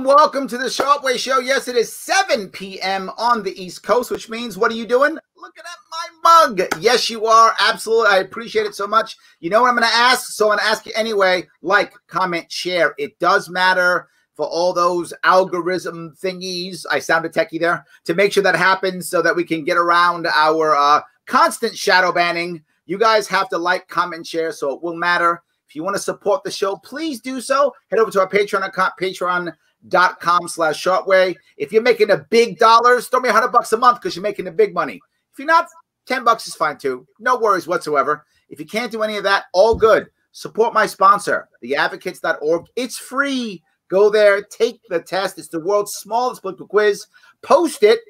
Welcome to the Sharpe Way Show. Yes, it is 7 p.m. on the East Coast, which means what are you doing? Looking at my mug. Yes, you are. Absolutely. I appreciate it so much. You know what I'm going to ask? So I'm going to ask you anyway. Like, comment, share. It does matter for all those algorithm thingies. I sounded techie there. To make sure that happens so that we can get around our constant shadow banning. You guys have to like, comment, share, so it will matter. If you want to support the show, please do so. Head over to our Patreon account, patreon.com/SharpeWay. If you're making a big dollars, throw me $100 a month because you're making the big money. If you're not, $10 is fine too. No worries whatsoever. If you can't do any of that, all good. Support my sponsor, theadvocates.org. It's free. Go there, take the test. It's the world's smallest political quiz. Post it,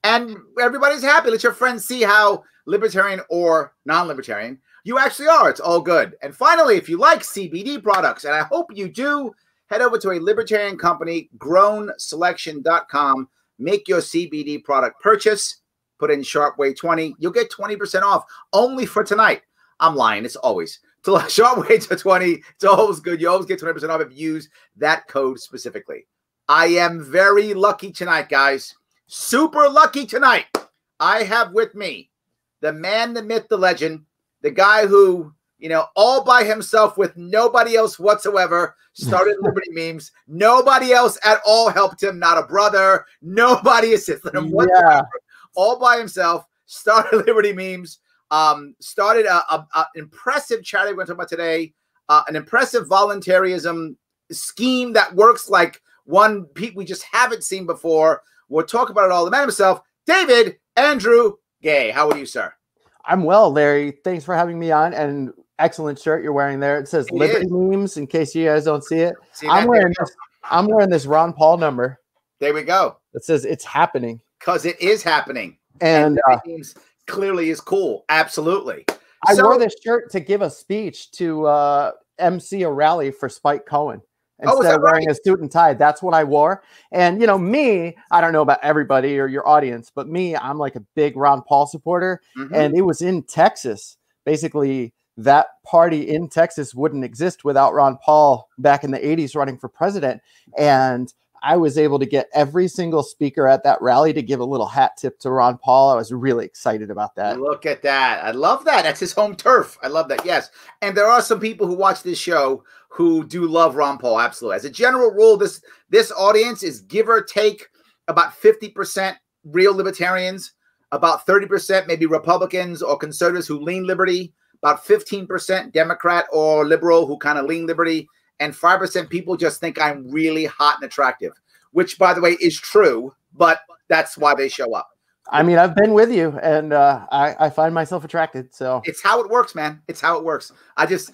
and everybody's happy. Let your friends see how libertarian or non-libertarian you actually are. It's all good. And finally, if you like CBD products, and I hope you do, head over to a libertarian company, grownselection.com. Make your CBD product purchase. Put in Sharpe Way 20. You'll get 20% off only for tonight. I'm lying. It's always. To Sharpe Way to 20. It's always good. You always get 20% off if you use that code specifically. I am very lucky tonight, guys. Super lucky tonight. I have with me the man, the myth, the legend, the guy who, you know, all by himself with nobody else whatsoever started Liberty Memes. Nobody else at all helped him. Not a brother. Nobody assisted him whatsoever. Yeah. All by himself started Liberty Memes. Started an impressive charity we're going to talk about today. An impressive voluntarism scheme that works like one we just haven't seen before. We'll talk about it all. The man himself, David Andrew Gay. How are you, sir? I'm well, Larry. Thanks for having me on. And excellent shirt you're wearing there. It says Liberty Memes, in case you guys don't see it. I'm wearing this Ron Paul number. There we go. It says it's happening. Because it is happening. And Memes clearly is cool. Absolutely. I wore this shirt to give a speech to MC a rally for Spike Cohen. Instead of wearing a suit and tie, that's what I wore. And, you know, me, I don't know about everybody or your audience, but me, I'm like a big Ron Paul supporter. And it was in Texas. Basically, that party in Texas wouldn't exist without Ron Paul back in the 80s running for president. And I was able to get every single speaker at that rally to give a little hat tip to Ron Paul. I was really excited about that. Look at that. I love that. That's his home turf. I love that. Yes. And there are some people who watch this show who do love Ron Paul. Absolutely. As a general rule, this audience is give or take about 50% real libertarians, about 30% maybe Republicans or conservatives who lean liberty, about 15% Democrat or liberal who kind of lean liberty, and 5% people just think I'm really hot and attractive, which, by the way, is true, but that's why they show up. I mean, I've been with you, and I find myself attracted. So it's how it works, man. It's how it works.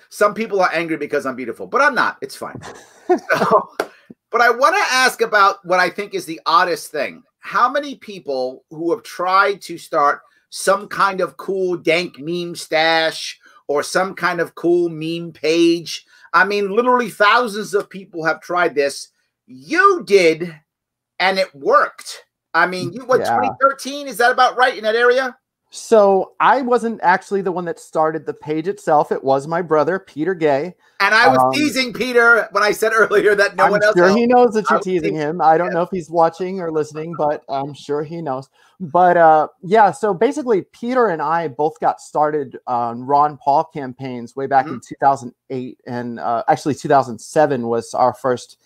Some people are angry because I'm beautiful, but I'm not. It's fine. But I want to ask about what I think is the oddest thing. How many people who have tried to start some kind of cool dank meme stash or some kind of cool meme page? I mean, literally thousands of people have tried this. You did, and it worked. I mean, 2013? Is that about right in that area? So I wasn't actually the one that started the page itself. It was my brother, Peter Gay. And I was teasing Peter when I said earlier that no one else. I'm sure he knows that you're teasing him. I don't know if he's watching or listening, but I'm sure he knows. But yeah, so basically Peter and I both got started on Ron Paul campaigns way back in 2008. And actually 2007 was our first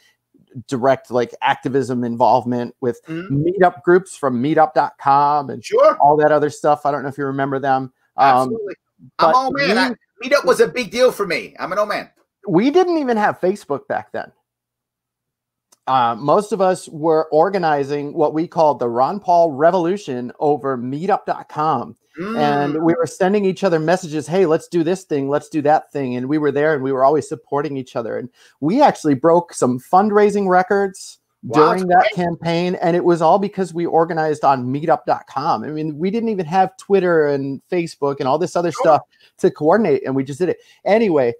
direct activism involvement with meetup groups from meetup.com and all that other stuff. I don't know if you remember them. Absolutely. I'm an old man. Meetup was a big deal for me. I'm an old man. We didn't even have Facebook back then. Most of us were organizing what we called the Ron Paul Revolution over meetup.com. And we were sending each other messages. Hey, let's do this thing. Let's do that thing. And we were there and we were always supporting each other. And we actually broke some fundraising records during that campaign. And it was all because we organized on meetup.com. I mean, we didn't even have Twitter and Facebook and all this other stuff to coordinate. And we just did it. Anyway,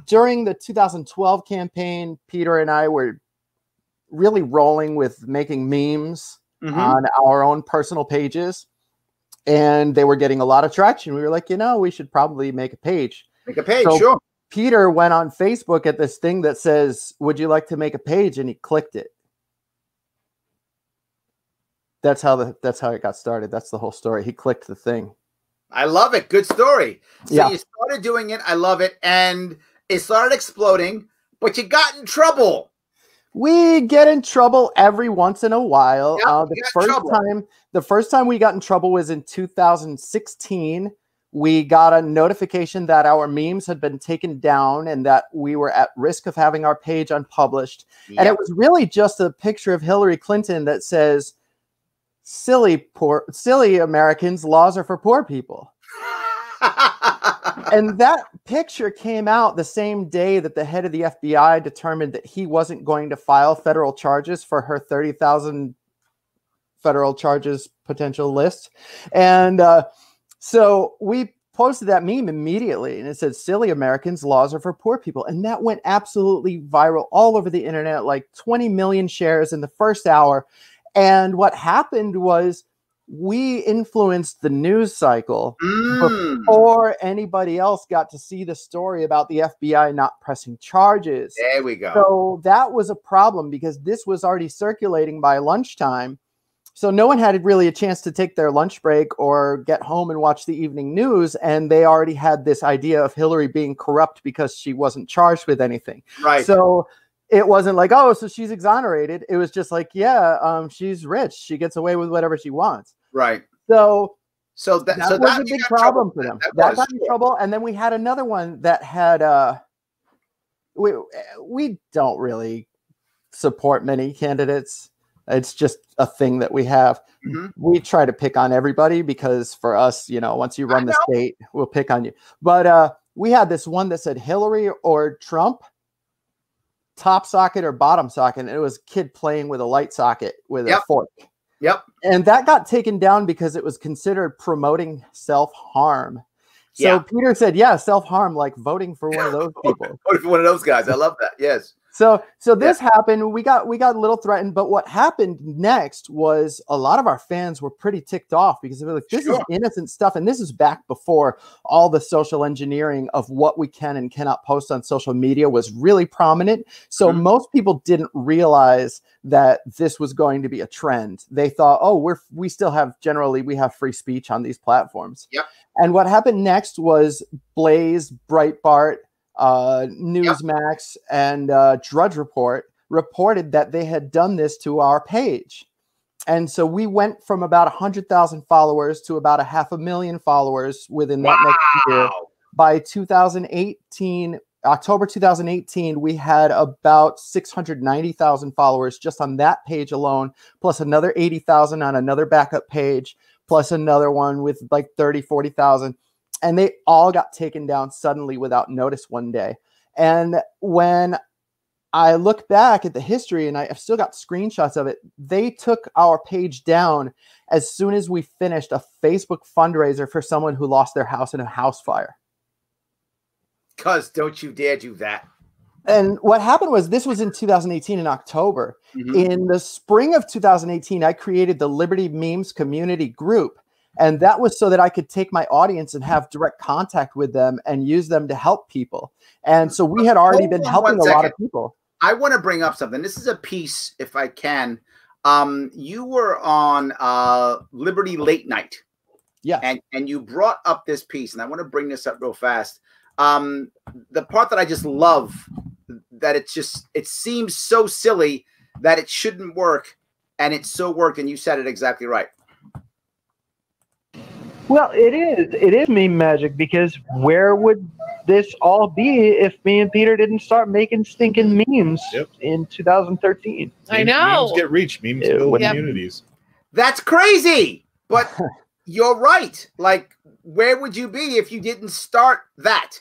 during the 2012 campaign, Peter and I were really rolling with making memes on our own personal pages. And they were getting a lot of traction. We were like, we should probably make a page. Make a page, sure. Peter went on Facebook at this thing that says, would you like to make a page? And he clicked it. That's how it got started. That's the whole story. He clicked the thing. I love it. Good story. So yeah. You started doing it. I love it. And it started exploding, but you got in trouble. We get in trouble every once in a while. Yep, the first time we got in trouble was in 2016. We got a notification that our memes had been taken down and that we were at risk of having our page unpublished. Yep. And it was really just a picture of Hillary Clinton that says, silly Americans, laws are for poor people. And that picture came out the same day that the head of the FBI determined that he wasn't going to file federal charges for her 30,000 federal charges potential list. And so we posted that meme immediately, and it said, silly Americans, laws are for poor people. And that went absolutely viral all over the internet, like 20 million shares in the first hour. And what happened was we influenced the news cycle before anybody else got to see the story about the FBI not pressing charges. There we go. So that was a problem because this was already circulating by lunchtime. So no one had really a chance to take their lunch break or get home and watch the evening news. And they already had this idea of Hillary being corrupt because she wasn't charged with anything. Right. So it wasn't like, oh, so she's exonerated. It was just like, yeah, she's rich. She gets away with whatever she wants. Right. So that was a big problem for them. That got in trouble. And then we had another one that had, we don't really support many candidates. It's just a thing that we have. We try to pick on everybody because for us, once you run the state, we'll pick on you. But we had this one that said Hillary or Trump, top socket or bottom socket. And it was a kid playing with a light socket with a fork. Yep. And that got taken down because it was considered promoting self-harm. So Peter said, yeah, self-harm, like voting for one of those people. Voting for one of those guys. I love that. Yes. So this happened. We got a little threatened, but what happened next was a lot of our fans were pretty ticked off because they were like, this is innocent stuff. And this is back before all the social engineering of what we can and cannot post on social media was really prominent. So most people didn't realize that this was going to be a trend. They thought, oh, we still have free speech on these platforms. Yep. And what happened next was Blaze, Breitbart, Newsmax, and Drudge Report reported that they had done this to our page. And so we went from about 100,000 followers to about 500,000 followers within that next year. By 2018, October 2018, we had about 690,000 followers just on that page alone, plus another 80,000 on another backup page, plus another one with like 30, 40,000. And they all got taken down suddenly without notice one day. And when I look back at the history, and I've still got screenshots of it, they took our page down as soon as we finished a Facebook fundraiser for someone who lost their house in a house fire. Because don't you dare do that. And what happened was, this was in 2018 in October. In the spring of 2018, I created the Liberty Memes community group. And that was so that I could take my audience and have direct contact with them and use them to help people. And so we had already been helping a lot of people. I want to bring up something. This is a piece, if I can. You were on Liberty Late Night. Yeah. And you brought up this piece, and I want to bring this up real fast. The part that I just love, that it seems so silly that it shouldn't work, and it so worked, and you said it exactly right. Well, it is meme magic, because where would this all be if me and Peter didn't start making stinking memes in 2013? I know. Memes get reach. Memes build communities. That's crazy. But you're right. Like, where would you be if you didn't start that?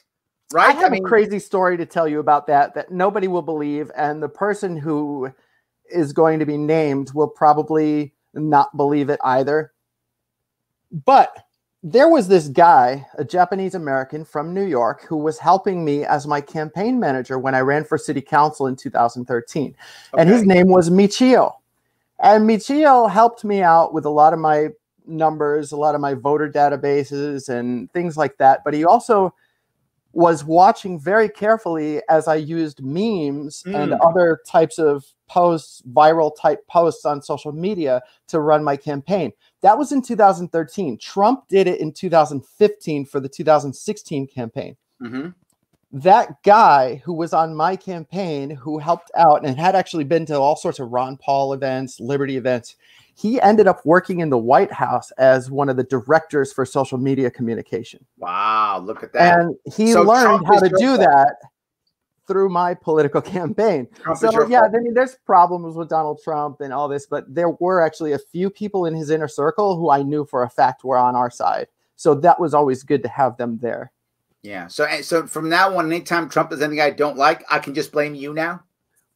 Right? I have a crazy story to tell you about that nobody will believe. And the person who is going to be named will probably not believe it either. But there was this guy, a Japanese American from New York, who was helping me as my campaign manager when I ran for city council in 2013. And his name was Michio. And Michio helped me out with a lot of my numbers, a lot of my voter databases and things like that. But he also was watching very carefully as I used memes and other types of posts, viral type posts on social media to run my campaign. That was in 2013. Trump did it in 2015 for the 2016 campaign. That guy who was on my campaign, who helped out and had actually been to all sorts of Ron Paul events, Liberty events, he ended up working in the White House as one of the directors for social media communication. Wow, look at that. And he learned how to do that through my political campaign. So yeah, I mean, there's problems with Donald Trump and all this, but there were actually a few people in his inner circle who I knew for a fact were on our side. So that was always good to have them there. Yeah. So from now on, anytime Trump does anything I don't like, I can just blame you now?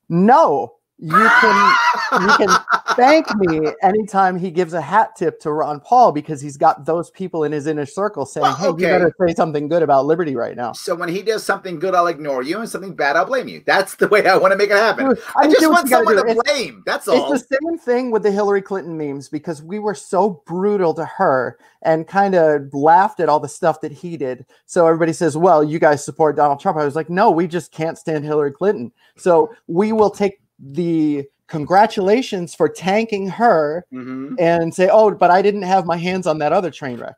No. You can thank me anytime he gives a hat tip to Ron Paul, because he's got those people in his inner circle saying, hey, you better say something good about liberty right now. So when he does something good, I'll ignore you, and something bad, I'll blame you. That's the way I want to make it happen. Dude, I just want someone to blame. That's all. It's the same thing with the Hillary Clinton memes, because we were so brutal to her and kind of laughed at all the stuff that he did. So everybody says, well, you guys support Donald Trump. I was like, no, we just can't stand Hillary Clinton. So we will take the congratulations for tanking her and say, oh, but I didn't have my hands on that other train wreck.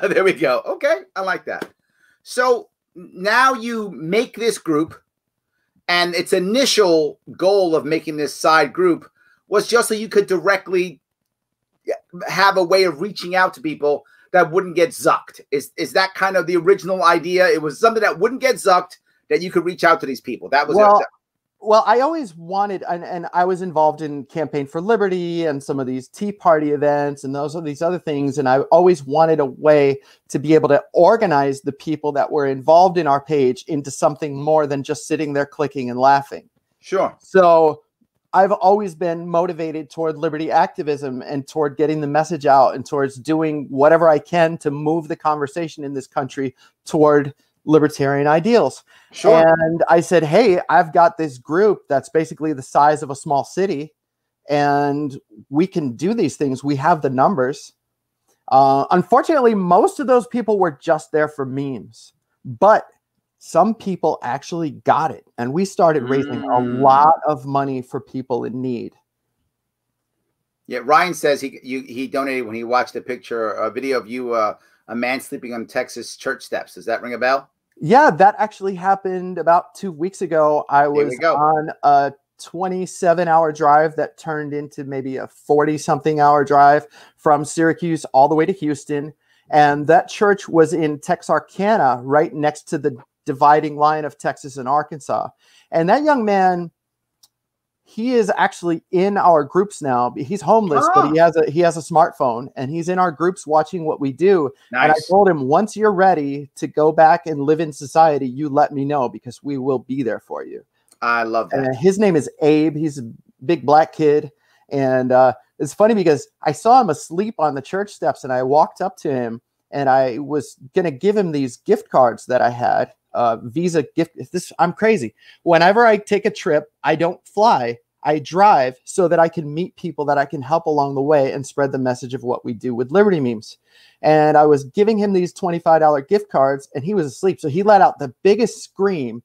There we go. Okay, I like that. So now you make this group, and its initial goal of making this side group was just so you could directly have a way of reaching out to people that wouldn't get zucked. Is that kind of the original idea? It was something that wouldn't get zucked, that you could reach out to these people. That was it. Well, I always wanted, and I was involved in Campaign for Liberty and some of these Tea Party events and these other things. And I always wanted a way to be able to organize the people that were involved in our page into something more than just sitting there clicking and laughing. Sure. So I've always been motivated toward liberty activism and toward getting the message out and towards doing whatever I can to move the conversation in this country toward libertarian ideals. Sure. And I said, hey, I've got this group that's basically the size of a small city, and we can do these things. We have the numbers. Unfortunately, most of those people were just there for memes, but some people actually got it. And we started raising a lot of money for people in need. Yeah, Ryan says he donated when he watched a video of you, a man sleeping on Texas church steps. Does that ring a bell? Yeah, that actually happened about 2 weeks ago. I was on a 27-hour drive that turned into maybe a 40-something hour drive from Syracuse all the way to Houston. And that church was in Texarkana, right next to the dividing line of Texas and Arkansas. And that young man, he is actually in our groups now. He's homeless, but he has a smartphone, and he's in our groups watching what we do. Nice. And I told him, once you're ready to go back and live in society, you let me know, because we will be there for you. I love that. And his name is Abe. He's a big black kid. And it's funny because I saw him asleep on the church steps, and I walked up to him, and I was going to give him these gift cards that I had. Visa gift. I'm crazy. Whenever I take a trip, I don't fly. I drive so that I can meet people that I can help along the way and spread the message of what we do with Liberty Memes. And I was giving him these $25 gift cards, and he was asleep. So he let out the biggest scream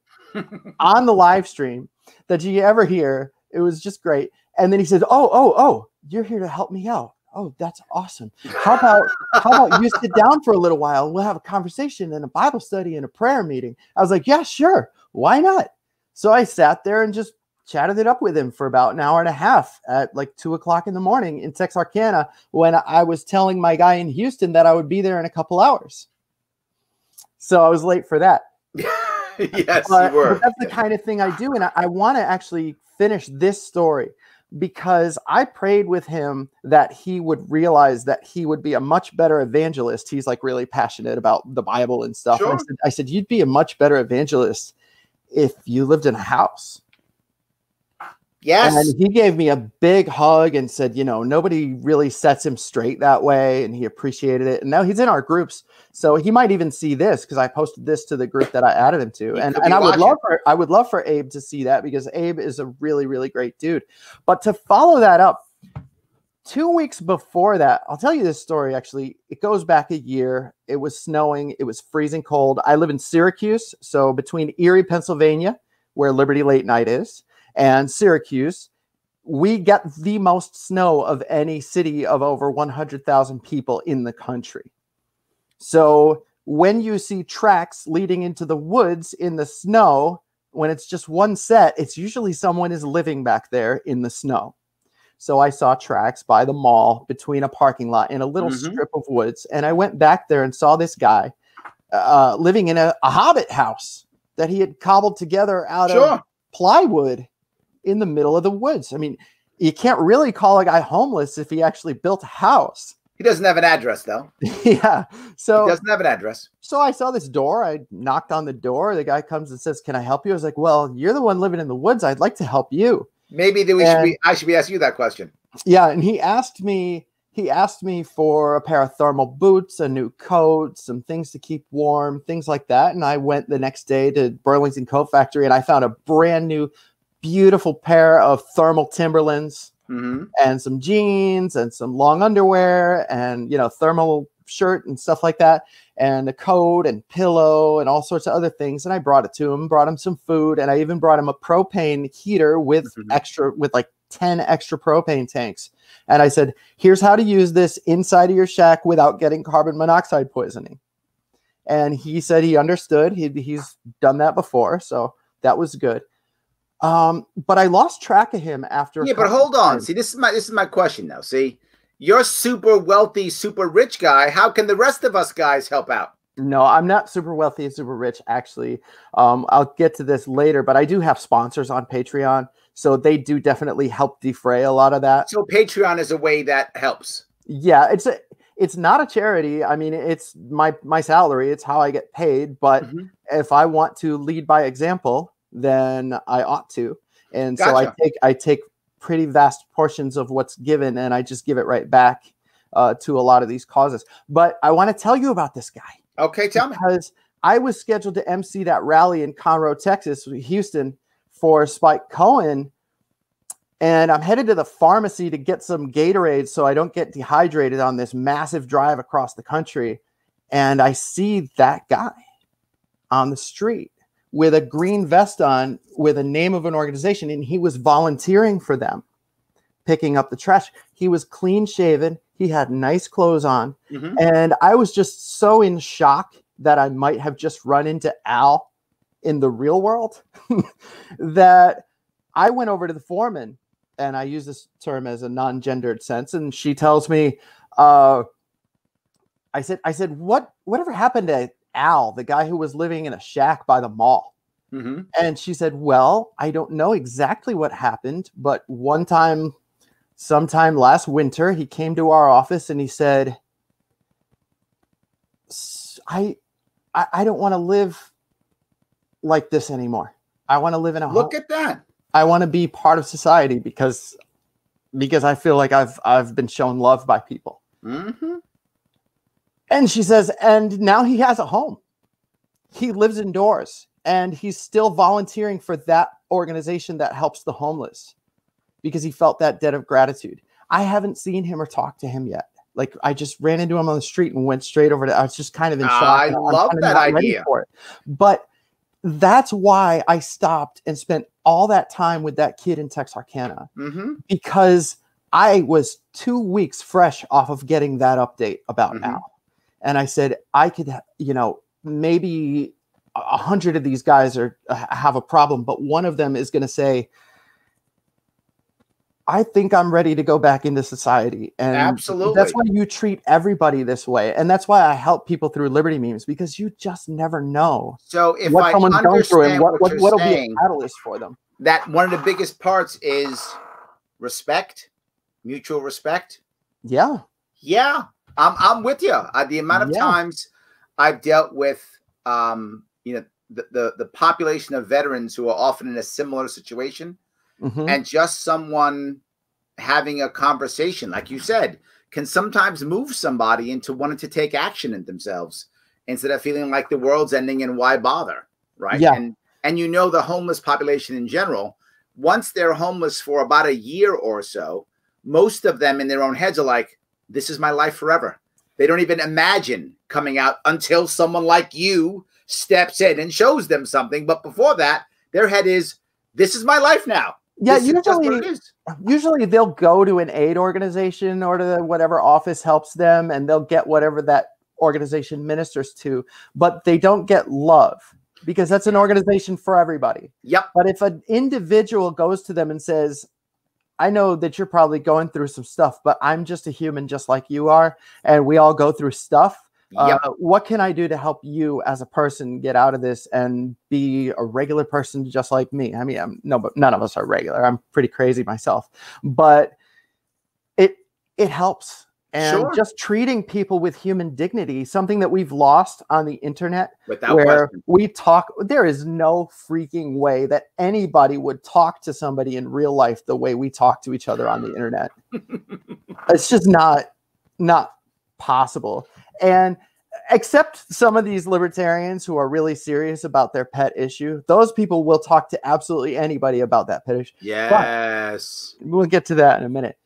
on the live stream that you ever hear. It was just great. And then he said, oh, you're here to help me out. Oh, that's awesome. How about you sit down for a little while and we'll have a conversation and a Bible study and a prayer meeting? I was like, yeah, sure. Why not? So I sat there and just chatted it up with him for about an hour and a half at like 2 o'clock in the morning in Texarkana, when I was telling my guy in Houston that I would be there in a couple hours. So I was late for that. Yes, you were. But that's the kind of thing I do. And I want to actually finish this story, because I prayed with him that he would realize that he would be a much better evangelist. He's like really passionate about the Bible and stuff. Sure. And I said, you'd be a much better evangelist if you lived in a house. Yes. And he gave me a big hug and said, you know, nobody really sets him straight that way. And he appreciated it. And now he's in our groups. So he might even see this because I posted this to the group that I added him to. And I would love for Abe to see that because Abe is a really, really great dude. But to follow that up, 2 weeks before that, I'll tell you this story. Actually, it goes back a year. It was snowing. It was freezing cold. I live in Syracuse. So between Erie, Pennsylvania, where Liberty Late Night is, and Syracuse, we get the most snow of any city of over 100,000 people in the country. So when you see tracks leading into the woods in the snow, when it's just one set, it's usually someone is living back there in the snow. So I saw tracks by the mall between a parking lot in a little strip of woods. And I went back there and saw this guy living in a hobbit house that he had cobbled together out of plywood in the middle of the woods. I mean, you can't really call a guy homeless if he actually built a house. He doesn't have an address, though. Yeah. So he doesn't have an address. So I saw this door. I knocked on the door. The guy comes and says, "Can I help you?" I was like, "Well, you're the one living in the woods. I'd like to help you." Maybe I should be asking you that question. Yeah. And he asked me for a pair of thermal boots, a new coat, some things to keep warm, things like that. And I went the next day to Burlington Coat Factory and I found a brand new, beautiful pair of thermal Timberlands and some jeans and some long underwear and, you know, thermal shirt and stuff like that, and a coat and pillow and all sorts of other things. And I brought it to him, brought him some food, and I even brought him a propane heater with like 10 extra propane tanks. And I said, "Here's how to use this inside of your shack without getting carbon monoxide poisoning." And he said he understood. He's done that before, so that was good. But I lost track of him after. Yeah, but hold on. See, this is my question now. See, you're super wealthy, super rich guy. How can the rest of us guys help out? No, I'm not super wealthy and super rich, actually. I'll get to this later, but I do have sponsors on Patreon, so they do definitely help defray a lot of that. So Patreon is a way that helps. Yeah, it's not a charity. I mean, it's my salary. It's how I get paid. But if I want to lead by example, then I ought to. And so I take pretty vast portions of what's given and I just give it right back to a lot of these causes. But I want to tell you about this guy. Okay, tell me. Because I was scheduled to MC that rally in Conroe, Texas, Houston, for Spike Cohen. And I'm headed to the pharmacy to get some Gatorade so I don't get dehydrated on this massive drive across the country. And I see that guy on the street with a green vest on with a name of an organization. And he was volunteering for them, picking up the trash. He was clean shaven. He had nice clothes on. And I was just so in shock that I might have just run into Al in the real world that I went over to the foreman, and I use this term as a non-gendered sense. And she tells me, I said, whatever happened to Al, the guy who was living in a shack by the mall? And she said, "Well, I don't know exactly what happened, but one time, sometime last winter, he came to our office and he said, I don't want to live like this anymore. I want to live in a home. Look at that. I want to be part of society because I feel like I've been shown love by people." And she says, and now he has a home. He lives indoors and he's still volunteering for that organization that helps the homeless because he felt that debt of gratitude. I haven't seen him or talked to him yet. Like, I just ran into him on the street and went straight over to, I was just kind of in shock. I love that idea. But that's why I stopped and spent all that time with that kid in Texarkana, because I was 2 weeks fresh off of getting that update about Al. And I said, I could, maybe 100 of these guys have a problem, but one of them is going to say, I think I'm ready to go back into society. And absolutely, that's why you treat everybody this way. And that's why I help people through Liberty Memes, because you just never know. So if what someone's going through and what'll be a catalyst for them. That one of the biggest parts is respect, mutual respect. Yeah. Yeah. I'm with you. The amount of times I've dealt with, the population of veterans who are often in a similar situation, And just someone having a conversation, like you said, can sometimes move somebody into wanting to take action in themselves instead of feeling like the world's ending and why bother, right? Yeah. And you know, the homeless population in general, once they're homeless for about a year or so, most of them in their own heads are like, this is my life forever. They don't even imagine coming out until someone like you steps in and shows them something. But before that, their head is, this is my life now. Yeah, This usually they'll go to an aid organization or to whatever office helps them, and they'll get whatever that organization ministers to, but they don't get love because that's an organization for everybody. Yep. But if an individual goes to them and says, I know that you're probably going through some stuff, but I'm just a human just like you are, and we all go through stuff. What can I do to help you as a person get out of this and be a regular person just like me? I mean, but none of us are regular. I'm pretty crazy myself, but it helps. And just treating people with human dignity, something that we've lost on the internet, we talk. There is no freaking way that anybody would talk to somebody in real life the way we talk to each other on the internet. It's just not possible. And except some of these libertarians who are really serious about their pet issue, those people will talk to absolutely anybody about that pet issue. Yes. But we'll get to that in a minute.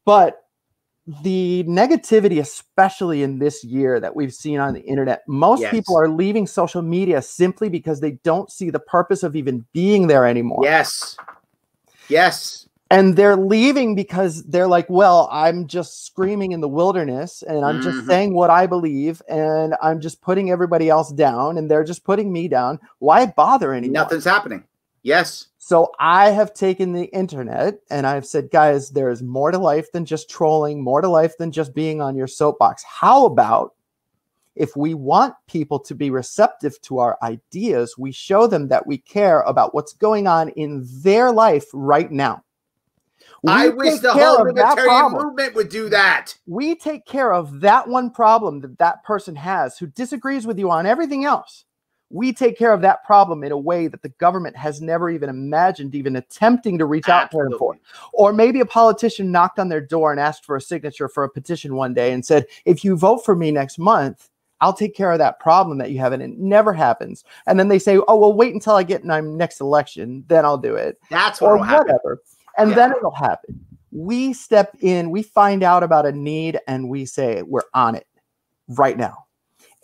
But the negativity, especially in this year that we've seen on the internet, most people are leaving social media simply because they don't see the purpose of even being there anymore. Yes. Yes. And they're leaving because they're like, well, I'm just screaming in the wilderness and I'm just saying what I believe and I'm just putting everybody else down and they're just putting me down. Why bother anymore? Nothing's happening. Yes. So I have taken the internet and I've said, guys, there is more to life than just trolling, more to life than just being on your soapbox. How about if we want people to be receptive to our ideas, we show them that we care about what's going on in their life right now. I wish the whole libertarian movement would do that. We take care of that one problem that that person has who disagrees with you on everything else. We take care of that problem in a way that the government has never even imagined even attempting to reach out to them for. Or maybe a politician knocked on their door and asked for a signature for a petition one day and said, if you vote for me next month, I'll take care of that problem that you have. And it never happens. And then they say, oh, well, wait until I get my next election. Then I'll do it. That's what will happen. And then it'll happen. We step in, we find out about a need, and we say, we're on it right now.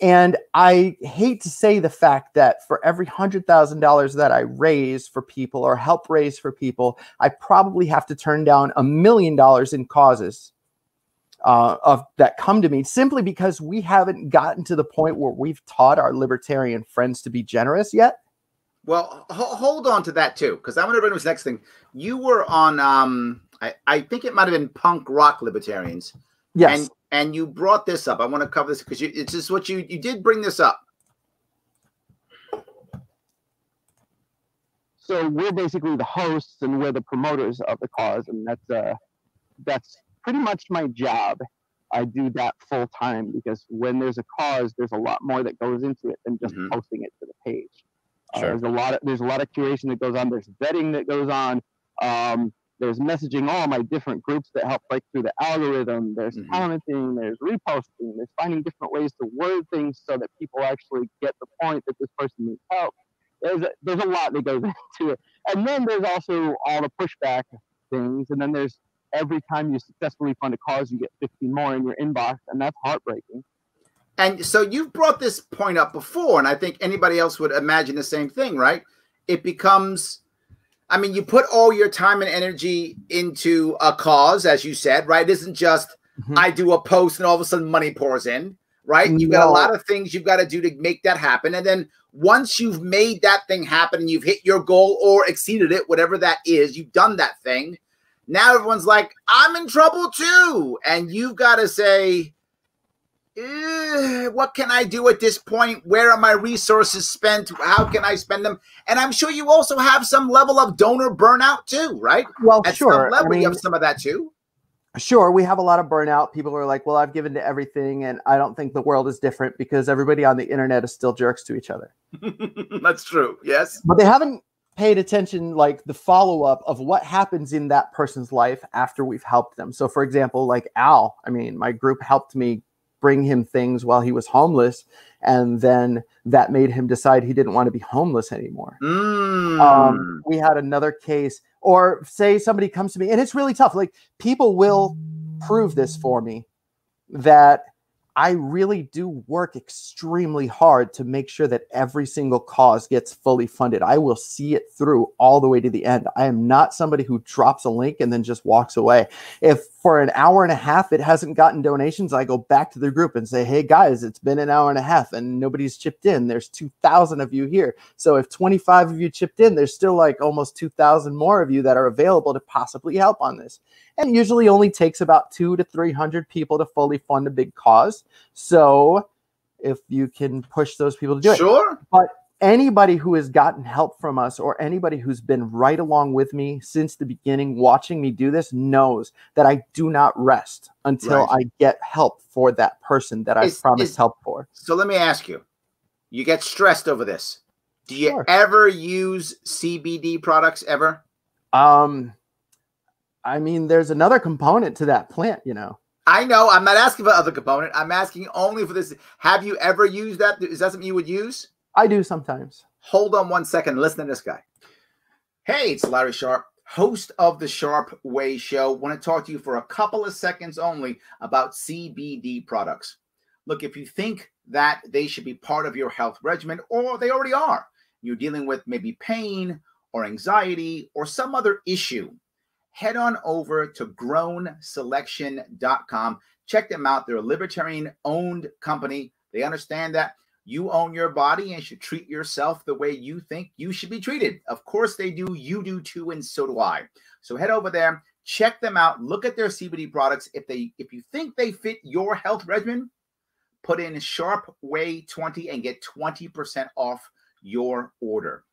And I hate to say the fact that for every $100,000 that I raise for people or help raise for people, I probably have to turn down $1 million in causes that come to me simply because we haven't gotten to the point where we've taught our libertarian friends to be generous yet. Well, hold on to that too, because I want to bring this next thing. You were on, I think it might have been Punk Rock Libertarians. Yes. And you brought this up. I want to cover this because it's just what you did bring this up. So we're basically the hosts and we're the promoters of the cause, and that's pretty much my job. I do that full time because when there's a cause, there's a lot more that goes into it than just posting it to the page. There's a lot of curation that goes on. There's vetting that goes on. There's messaging all my different groups that help break through the algorithm. There's commenting. There's reposting. There's finding different ways to word things so that people actually get the point that this person needs help. There's a lot that goes into it. And then there's also all the pushback things. And then there's every time you successfully fund a cause, you get 15 more in your inbox, and that's heartbreaking. And so you've brought this point up before, and I think anybody else would imagine the same thing, right? It becomes, I mean, you put all your time and energy into a cause, as you said, right? It isn't just I do a post and all of a sudden money pours in, right? You've got a lot of things you've got to do to make that happen. And then once you've made that thing happen and you've hit your goal or exceeded it, whatever that is, you've done that thing. Now everyone's like, I'm in trouble too. And you've got to say, what can I do at this point? Where are my resources spent? How can I spend them? And I'm sure you also have some level of donor burnout too, right? Well, at sure. Some level, you have some of that too. Sure, we have a lot of burnout. People are like, well, I've given to everything, and I don't think the world is different because everybody on the internet is still jerks to each other. That's true, yes. But they haven't paid attention, like the follow-up of what happens in that person's life after we've helped them. So for example, like Al, I mean, my group helped me bring him things while he was homeless, and then that made him decide he didn't want to be homeless anymore. We had another case, or say somebody comes to me, and it's really tough. Like, people will prove this for me, that I really do work extremely hard to make sure that every single cause gets fully funded. I will see it through all the way to the end. I am not somebody who drops a link and then just walks away. If for an hour and a half it hasn't gotten donations, I go back to the group and say, hey guys, it's been an hour and a half and nobody's chipped in. There's 2,000 of you here. So if 25 of you chipped in, there's still like almost 2,000 more of you that are available to possibly help on this. And usually only takes about 200 to 300 people to fully fund a big cause. So if you can push those people to do it. Sure. But anybody who has gotten help from us, or anybody who's been right along with me since the beginning, watching me do this, knows that I do not rest until I get help for that person that I promised help for. So let me ask you, you get stressed over this. Do you ever use CBD products ever? I mean, there's another component to that plant, you know. I know. I'm not asking for other component. I'm asking only for this. Have you ever used that? Is that something you would use? I do sometimes. Hold on one second. Listen to this guy. Hey, it's Larry Sharpe, host of the Sharpe Way show. Want to talk to you for a couple of seconds only about CBD products. Look, if you think that they should be part of your health regimen, or they already are, you're dealing with maybe pain or anxiety or some other issue, head on over to grownselection.com. Check them out. They're a libertarian-owned company. They understand that you own your body and should treat yourself the way you think you should be treated. Of course they do. You do too, and so do I. So head over there, check them out, look at their CBD products. If you think they fit your health regimen, put in Sharpe Way 20 and get 20% off your order.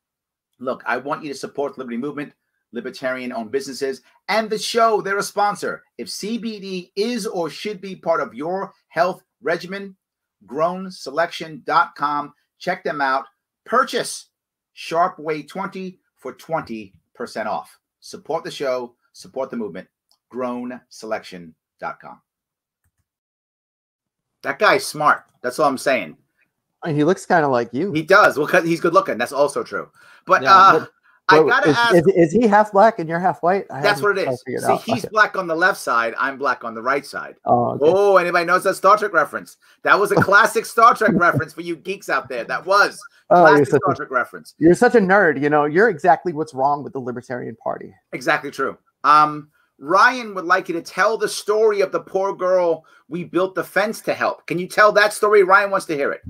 Look, I want you to support the Liberty Movement, Libertarian-owned businesses, and the show. They're a sponsor. If CBD is or should be part of your health regimen, grownselection.com. Check them out. Purchase Sharpe Way 20 for 20% off. Support the show. Support the movement. Grownselection.com. That guy's smart. That's all I'm saying. And he looks kind of like you. He does. Well, because he's good looking. That's also true. But I gotta ask: is he half black and you're half white? That's what it is. See, he's black on the left side. I'm black on the right side. Oh, okay. Oh, anybody knows that Star Trek reference? That was a classic Star Trek reference for you geeks out there. That was classic Star Trek reference. You're such a nerd. You know, you're exactly what's wrong with the Libertarian Party. Exactly true. Ryan would like you to tell the story of the poor girl we built the fence to help. Can you tell that story? Ryan wants to hear it.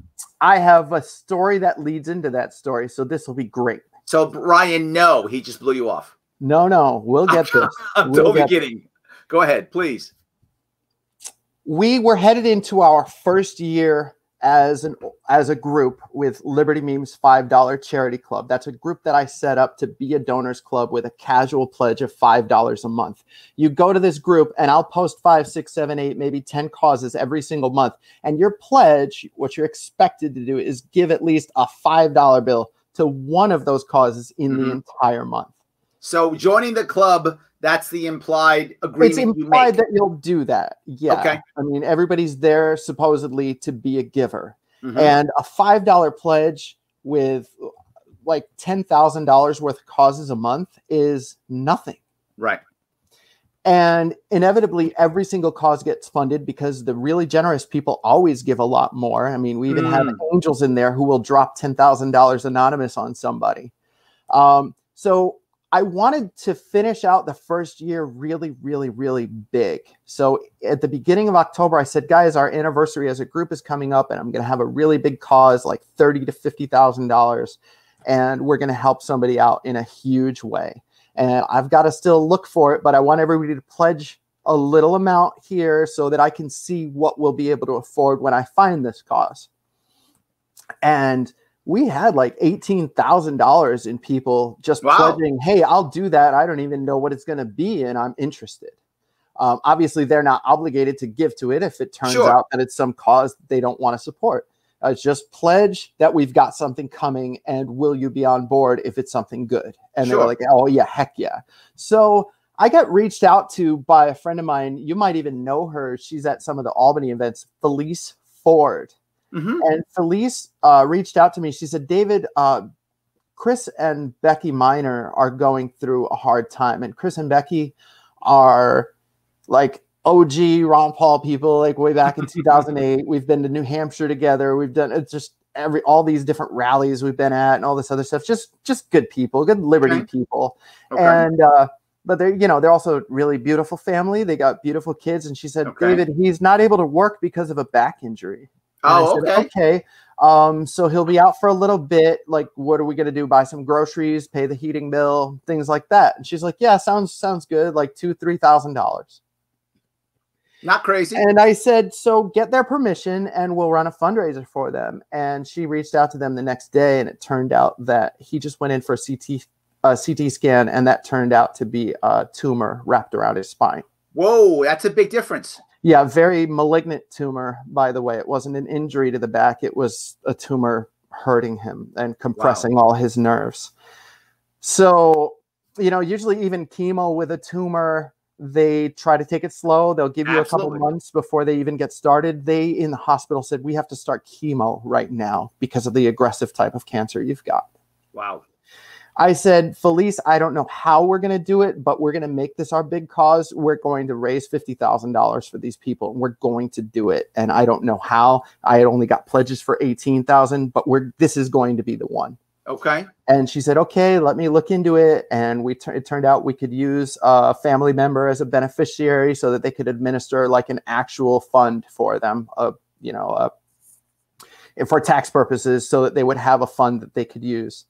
I have a story that leads into that story, so this will be great. So, Ryan, no, he just blew you off. No, we'll get this. I'm totally kidding. Go ahead, please. We were headed into our first year as a group with Liberty Meme's $5 charity club. That's a group that I set up to be a donors club with a casual pledge of $5 a month. You go to this group and I'll post 5, 6, 7, 8, maybe 10 causes every single month. And your pledge, what you're expected to do, is give at least a $5 bill to one of those causes in the entire month. So joining the club, that's the implied agreement. It's implied that you'll do that. Yeah. Okay. I mean, everybody's there supposedly to be a giver. And a $5 pledge with like $10,000 worth of causes a month is nothing. Right. And inevitably, every single cause gets funded because the really generous people always give a lot more. I mean, we even have angels in there who will drop $10,000 anonymous on somebody. So I wanted to finish out the first year really, really, really big. So at the beginning of October, I said, guys, our anniversary as a group is coming up, and I'm going to have a really big cause, like $30,000 to $50,000, and we're going to help somebody out in a huge way. And I've got to still look for it, but I want everybody to pledge a little amount here so that I can see what we'll be able to afford when I find this cause. And we had like $18,000 in people just pledging, hey, I'll do that. I don't even know what it's going to be, and I'm interested. Obviously, they're not obligated to give to it if it turns out that it's some cause they don't want to support. Just pledge that we've got something coming, and will you be on board if it's something good? And they were like, oh yeah, heck yeah. So I got reached out to by a friend of mine. You might even know her. She's at some of the Albany events, Felice Ford. And Felice reached out to me. She said, David, Chris and Becky Miner are going through a hard time. And Chris and Becky are like OG Ron Paul people, like way back in 2008. We've been to New Hampshire together. We've done it's just all these different rallies we've been at and all this other stuff. Just good people, good liberty people. And but they're also a really beautiful family. They got beautiful kids. And she said, David, he's not able to work because of a back injury. And I said, okay. So he'll be out for a little bit. Like, what are we going to do? Buy some groceries, pay the heating bill, things like that. And she's like, yeah, sounds good. Like $2,000-$3,000. Not crazy. And I said, so get their permission and we'll run a fundraiser for them. And she reached out to them the next day, and it turned out that he just went in for a CT scan, and that turned out to be a tumor wrapped around his spine. Whoa, that's a big difference. Yeah, very malignant tumor, by the way. It wasn't an injury to the back. It was a tumor hurting him and compressing all his nerves. So, usually even chemo with a tumor, they try to take it slow. They'll give you a couple months before they even get started. They, in the hospital, said, we have to start chemo right now because of the aggressive type of cancer you've got. Wow. I said, Felice, I don't know how we're going to do it, but we're going to make this our big cause. We're going to raise $50,000 for these people, and we're going to do it. And I don't know how. I had only got pledges for $18,000, but this is going to be the one. Okay. And she said, okay, let me look into it. And it turned out we could use a family member as a beneficiary so that they could administer like an actual fund for them, for tax purposes, so that they would have a fund that they could use.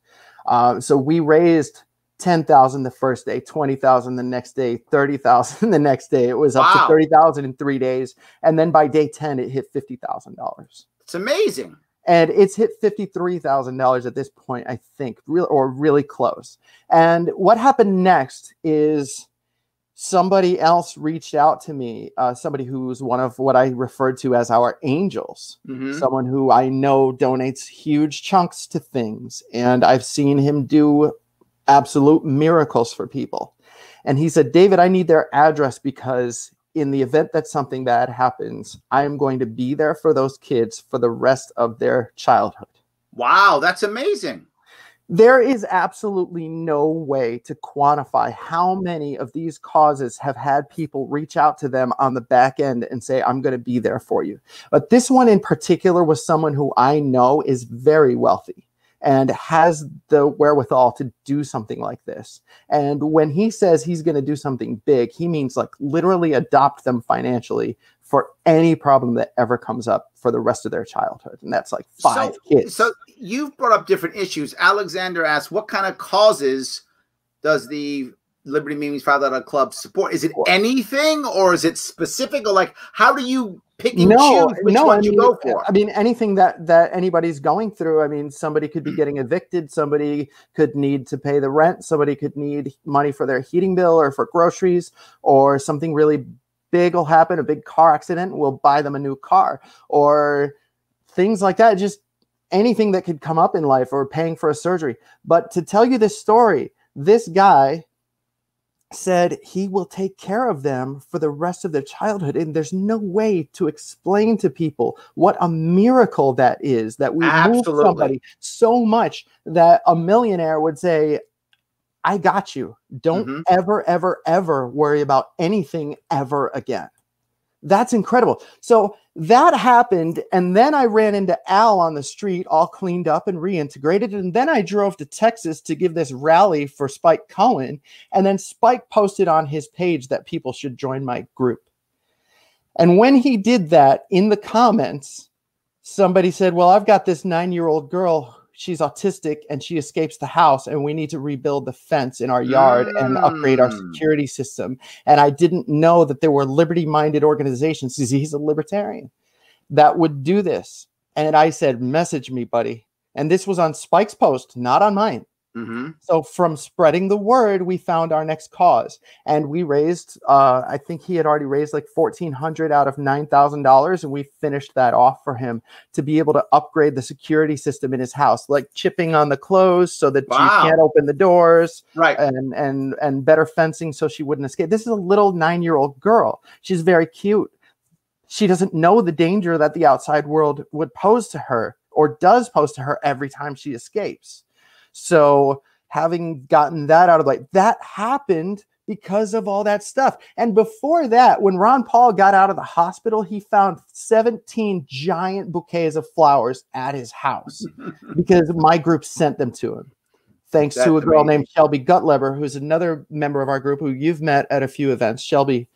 So we raised $10,000 the first day, $20,000 the next day, $30,000 the next day. It was up to $30,000 in 3 days. And then by day 10, it hit $50,000. It's amazing. And it's hit $53,000 at this point, I think, really close. And what happened next is somebody else reached out to me, somebody who's one of what I referred to as our angels, someone who I know donates huge chunks to things. And I've seen him do absolute miracles for people. And he said, David, I need their address because in the event that something bad happens, I am going to be there for those kids for the rest of their childhood. Wow, that's amazing. There is absolutely no way to quantify how many of these causes have had people reach out to them on the back end and say, I'm going to be there for you. But this one in particular was someone who I know is very wealthy and has the wherewithal to do something like this. And when he says he's going to do something big, he means like literally adopt them financially for any problem that ever comes up for the rest of their childhood. And that's like 5 kids. So you've brought up different issues. Alexander asked, what kind of causes does the Liberty Meetings $5 Club support? Is it anything, or is it specific, or like, how do you pick and choose which one you go for? I mean, anything that anybody's going through. I mean, somebody could be getting evicted. Somebody could need to pay the rent. Somebody could need money for their heating bill or for groceries, or something really big will happen, a big car accident, we'll buy them a new car, or things like that. Just anything that could come up in life, or paying for a surgery. But to tell you this story, this guy said he will take care of them for the rest of their childhood. And there's no way to explain to people what a miracle that is, that we moved somebody so much that a millionaire would say, I got you. Don't ever, ever, ever worry about anything ever again. That's incredible. So that happened. And then I ran into Al on the street, all cleaned up and reintegrated. And then I drove to Texas to give this rally for Spike Cohen. And then Spike posted on his page that people should join my group. And when he did that, in the comments, somebody said, well, I've got this 9-year-old girl. She's autistic and she escapes the house, and we need to rebuild the fence in our yard and upgrade our security system. And I didn't know that there were liberty-minded organizations, he's a libertarian, that would do this. And I said, message me, buddy. And this was on Spike's post, not on mine. So from spreading the word, we found our next cause, and we raised, I think he had already raised like $1,400 out of $9,000, and we finished that off for him to be able to upgrade the security system in his house, like chipping on the clothes so that you can't open the doors, right? And better fencing so she wouldn't escape. This is a little 9-year-old girl. She's very cute. She doesn't know the danger that the outside world would pose to her, or does pose to her every time she escapes. So having gotten that out of the way, that happened because of all that stuff. And before that, when Ron Paul got out of the hospital, he found 17 giant bouquets of flowers at his house because my group sent them to him. Thanks to a girl named Shelby Gutleber, who's another member of our group who you've met at a few events, Shelby.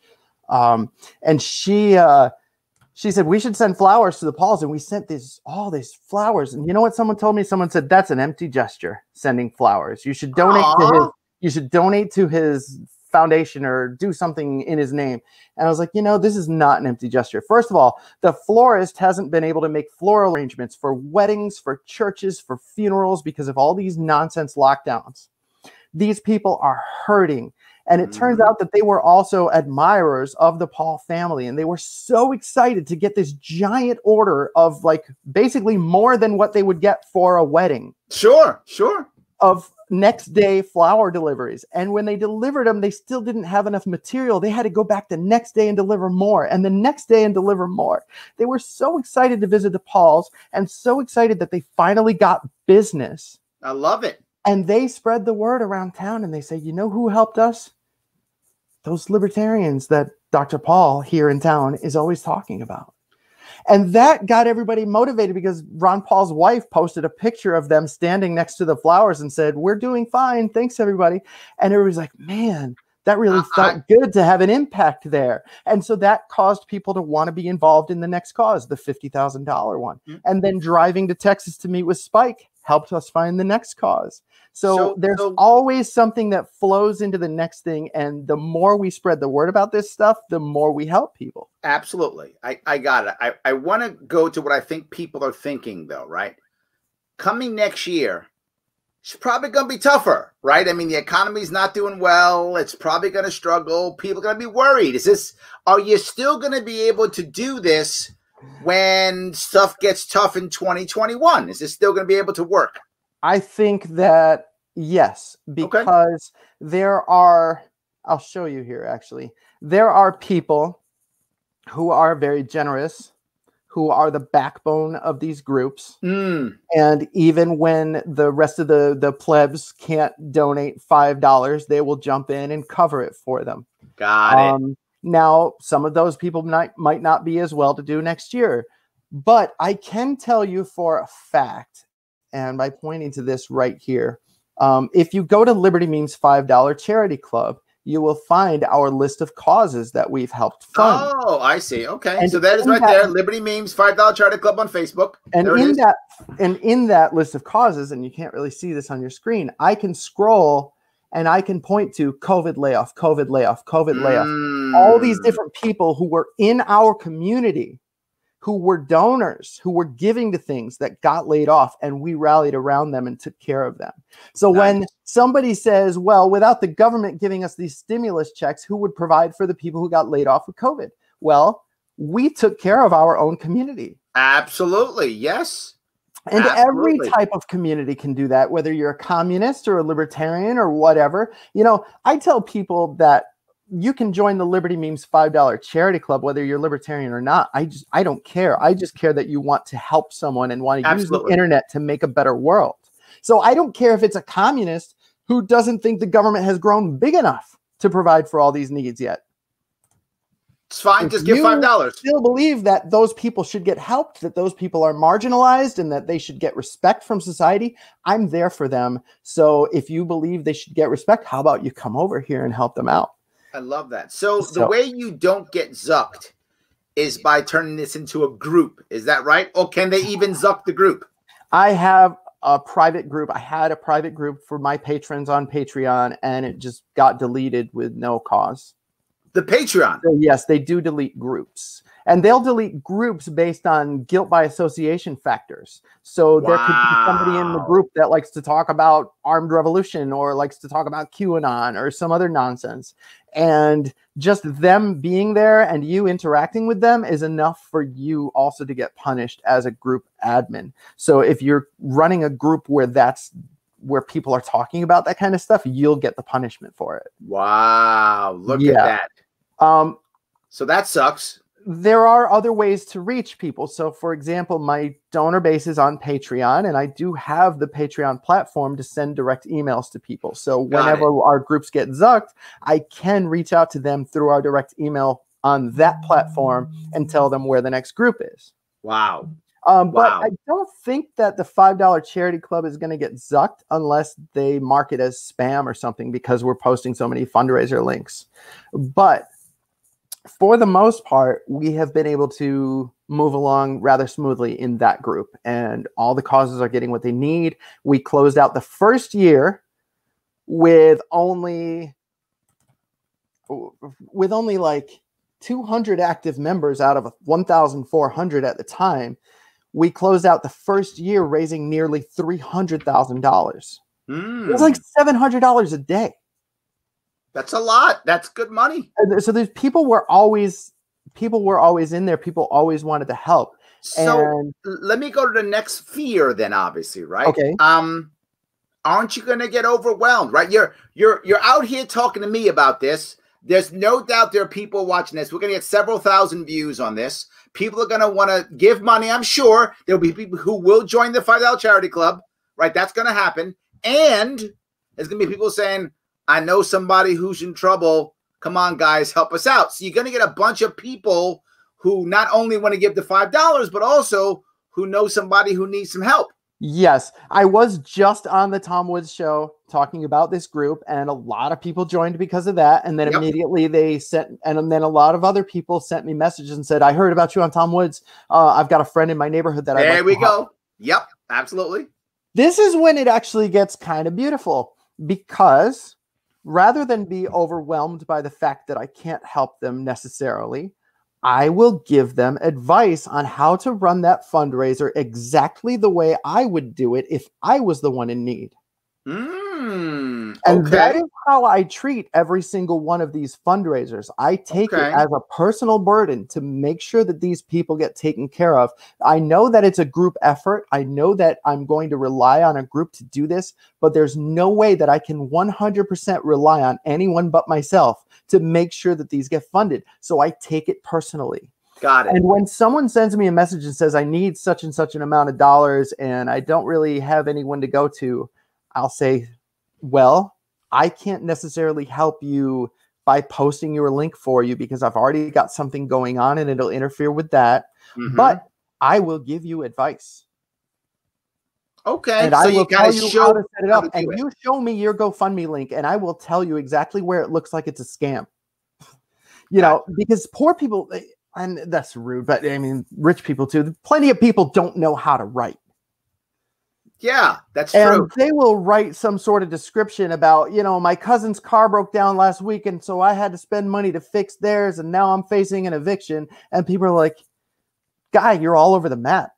And she said, we should send flowers to the Pauls. And we sent all these flowers. And you know what someone told me? Someone said, that's an empty gesture, sending flowers. You should donate to his foundation or do something in his name. And I was like, this is not an empty gesture. First of all, the florist hasn't been able to make floral arrangements for weddings, for churches, for funerals because of all these nonsense lockdowns. These people are hurting. And it turns out that they were also admirers of the Paul family. And they were so excited to get this giant order of like basically more than what they would get for a wedding. Sure. Of next day flower deliveries. And when they delivered them, they still didn't have enough material. They had to go back the next day and deliver more, and the next day and deliver more. They were so excited to visit the Pauls and so excited that they finally got business. I love it. And they spread the word around town and they say, you know who helped us? Those libertarians that Dr. Paul here in town is always talking about. And that got everybody motivated because Ron Paul's wife posted a picture of them standing next to the flowers and said, we're doing fine. Thanks, everybody. And everybody's like, man, that really felt good to have an impact there. And so that caused people to want to be involved in the next cause, the $50,000 one. And then driving to Texas to meet with Spike helped us find the next cause. So there's always something that flows into the next thing. And the more we spread the word about this stuff, the more we help people. Absolutely. I got it. I want to go to what I think people are thinking, though, right? Coming next year, it's probably going to be tougher, right? I mean, the economy's not doing well. It's probably going to struggle. People are going to be worried. Are you still going to be able to do this when stuff gets tough in 2021? Is this still going to be able to work? I think that yes, because there are, I'll show you here actually, there are people who are very generous, who are the backbone of these groups. And even when the rest of the plebs can't donate $5, they will jump in and cover it for them. Got it. Now, some of those people might not be as well to do next year, but I can tell you for a fact, and by pointing to this right here, if you go to Liberty Memes $5 Charity Club, you will find our list of causes that we've helped fund. Oh, I see. Okay. And so that is right there. Liberty Memes $5 Charity Club on Facebook. And in that list of causes, and you can't really see this on your screen, I can scroll and I can point to COVID layoff, COVID layoff, COVID layoff. All these different people who were in our community, who were donors, who were giving to things that got laid off, and we rallied around them and took care of them. So when somebody says, well, without the government giving us these stimulus checks, who would provide for the people who got laid off with COVID? Well, we took care of our own community. Absolutely. Yes. And every type of community can do that, whether you're a communist or a libertarian or whatever. You know, I tell people that you can join the Liberty Memes $5 Charity Club, whether you're libertarian or not. I don't care. I just care that you want to help someone and want to use the internet to make a better world. So I don't care if it's a communist who doesn't think the government has grown big enough to provide for all these needs yet. It's fine. Just give $5. Still believe that those people should get helped, that those people are marginalized, and that they should get respect from society. I'm there for them. So if you believe they should get respect, how about you come over here and help them out? I love that. So the way you don't get zucked is by turning this into a group. Is that right? Or can they even zuck the group? I have a private group. I had a private group for my patrons on Patreon, and it just got deleted with no cause. The Patreon? So yes, they do delete groups. And they'll delete groups based on guilt by association factors. So there could be somebody in the group that likes to talk about armed revolution or likes to talk about QAnon or some other nonsense. And just them being there and you interacting with them is enough for you also to get punished as a group admin. So if you're running a group where where people are talking about that kind of stuff, you'll get the punishment for it. Wow. Look at that. So that sucks. There are other ways to reach people. So, for example, my donor base is on Patreon, and I do have the Patreon platform to send direct emails to people. So whenever our groups get zucked, I can reach out to them through our direct email on that platform and tell them where the next group is. Wow. But I don't think that the $5 charity club is going to get zucked unless they mark it as spam or something because we're posting so many fundraiser links. But for the most part, we have been able to move along rather smoothly in that group, and all the causes are getting what they need. We closed out the first year with only like 200 active members out of 1,400 at the time. We closed out the first year raising nearly $300,000. It was like $700 a day. That's a lot. That's good money. So there's people were always in there. People always wanted to help. So let me go to the next fear then, obviously, right? Okay. Aren't you going to get overwhelmed, right? You're out here talking to me about this. There's no doubt there are people watching this. We're going to get several thousand views on this. People are going to want to give money. I'm sure there'll be people who will join the $5 charity club, right? That's going to happen. And there's going to be people saying, I know somebody who's in trouble. Come on, guys, help us out. So you're going to get a bunch of people who not only want to give the $5, but also who know somebody who needs some help. Yes, I was just on the Tom Woods show talking about this group, and a lot of people joined because of that. And then immediately they sent, and then a lot of other people sent me messages and said, I heard about you on Tom Woods. I've got a friend in my neighborhood that There we go. Yep, absolutely. This is when it actually gets kind of beautiful, because rather than be overwhelmed by the fact that I can't help them necessarily, I will give them advice on how to run that fundraiser exactly the way I would do it if I was the one in need. And that is how I treat every single one of these fundraisers. I take it as a personal burden to make sure that these people get taken care of. I know that it's a group effort. I know that I'm going to rely on a group to do this, but there's no way that I can 100% rely on anyone but myself to make sure that these get funded. So I take it personally. Got it. And when someone sends me a message and says, I need such and such an amount of dollars and I don't really have anyone to go to, I'll say, well, I can't necessarily help you by posting your link for you because I've already got something going on and it'll interfere with that. But I will give you advice. Okay. And I will tell you how to set it up. And you show me your GoFundMe link and I will tell you exactly where it looks like it's a scam. You know, because poor people, and that's rude, but I mean, rich people too. Plenty of people don't know how to write. Yeah, that's true. And they will write some sort of description about, you know, my cousin's car broke down last week, and so I had to spend money to fix theirs, and now I'm facing an eviction. And people are like, guy, you're all over the map.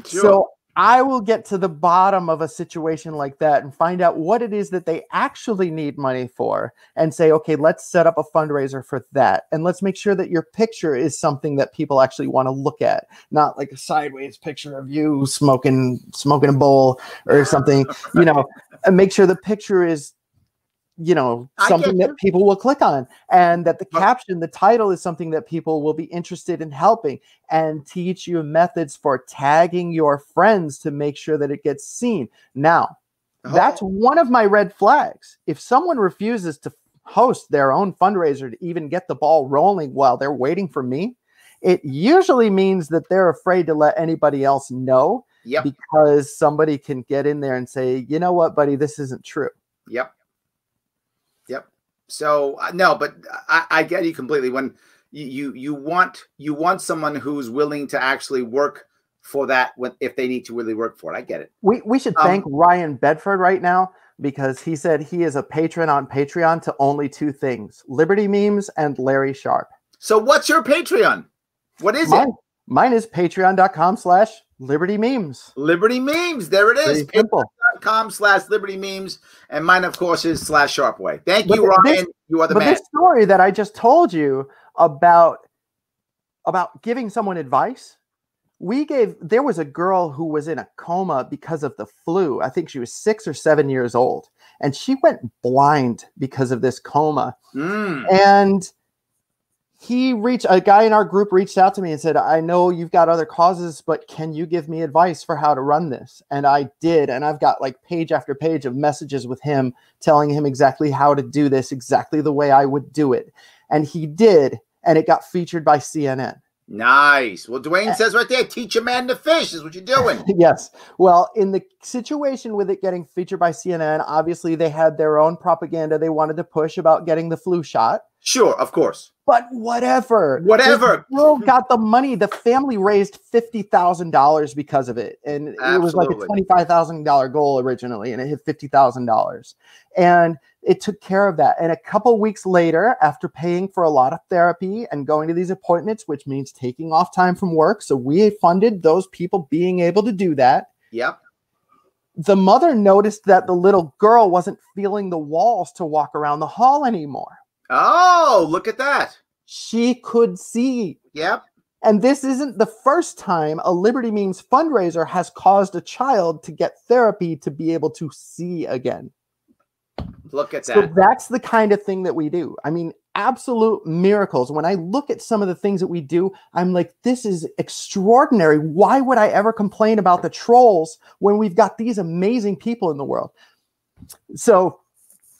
So I will get to the bottom of a situation like that and find out what it is that they actually need money for and say, okay, let's set up a fundraiser for that. And let's make sure that your picture is something that people actually want to look at, not like a sideways picture of you smoking a bowl or something, you know, and make sure the picture is, you know, something that people will click on, and that the caption, the title is something that people will be interested in helping, and teach you methods for tagging your friends to make sure that it gets seen. Now, that's one of my red flags. If someone refuses to host their own fundraiser to even get the ball rolling while they're waiting for me, it usually means that they're afraid to let anybody else know, because somebody can get in there and say, you know what, buddy, this isn't true. So no, but I get you completely. When you want someone who's willing to actually work for that, if they need to really work for it. I get it. We should thank Ryan Bedford right now, because he said he is a patron on Patreon to only two things: Liberty memes and Larry Sharpe. So what's your Patreon? What is it? Mine is patreon.com/Liberty Memes. Liberty Memes. There it is. Patreon.com/Liberty Memes. And mine, of course, is /Sharpe Way. Thank you, Ryan. You are the man. But this story that I just told you about giving someone advice, there was a girl who was in a coma because of the flu. I think she was 6 or 7 years old, and she went blind because of this coma. And a guy in our group reached out to me and said, I know you've got other causes, but can you give me advice for how to run this? And I did. And I've got like page after page of messages with him telling him exactly how to do this, exactly the way I would do it. And he did. And it got featured by CNN. Nice. Well, Dwayne says right there, teach a man to fish is what you're doing. Yes. Well, in the situation with it getting featured by CNN, obviously they had their own propaganda they wanted to push about getting the flu shot. Sure, of course. But whatever. Whatever. The girl got the money. The family raised $50,000 because of it. And it was like a $25,000 goal originally, and it hit $50,000. And it took care of that. And a couple weeks later, after paying for a lot of therapy and going to these appointments, which means taking off time from work, so we funded those people being able to do that. Yep. The mother noticed that the little girl wasn't feeling the walls to walk around the hall anymore. Oh, look at that. She could see. Yep. And this isn't the first time a Liberty Memes fundraiser has caused a child to get therapy to be able to see again. Look at that. So that's the kind of thing that we do. I mean, absolute miracles. When I look at some of the things that we do, I'm like, this is extraordinary. Why would I ever complain about the trolls when we've got these amazing people in the world? So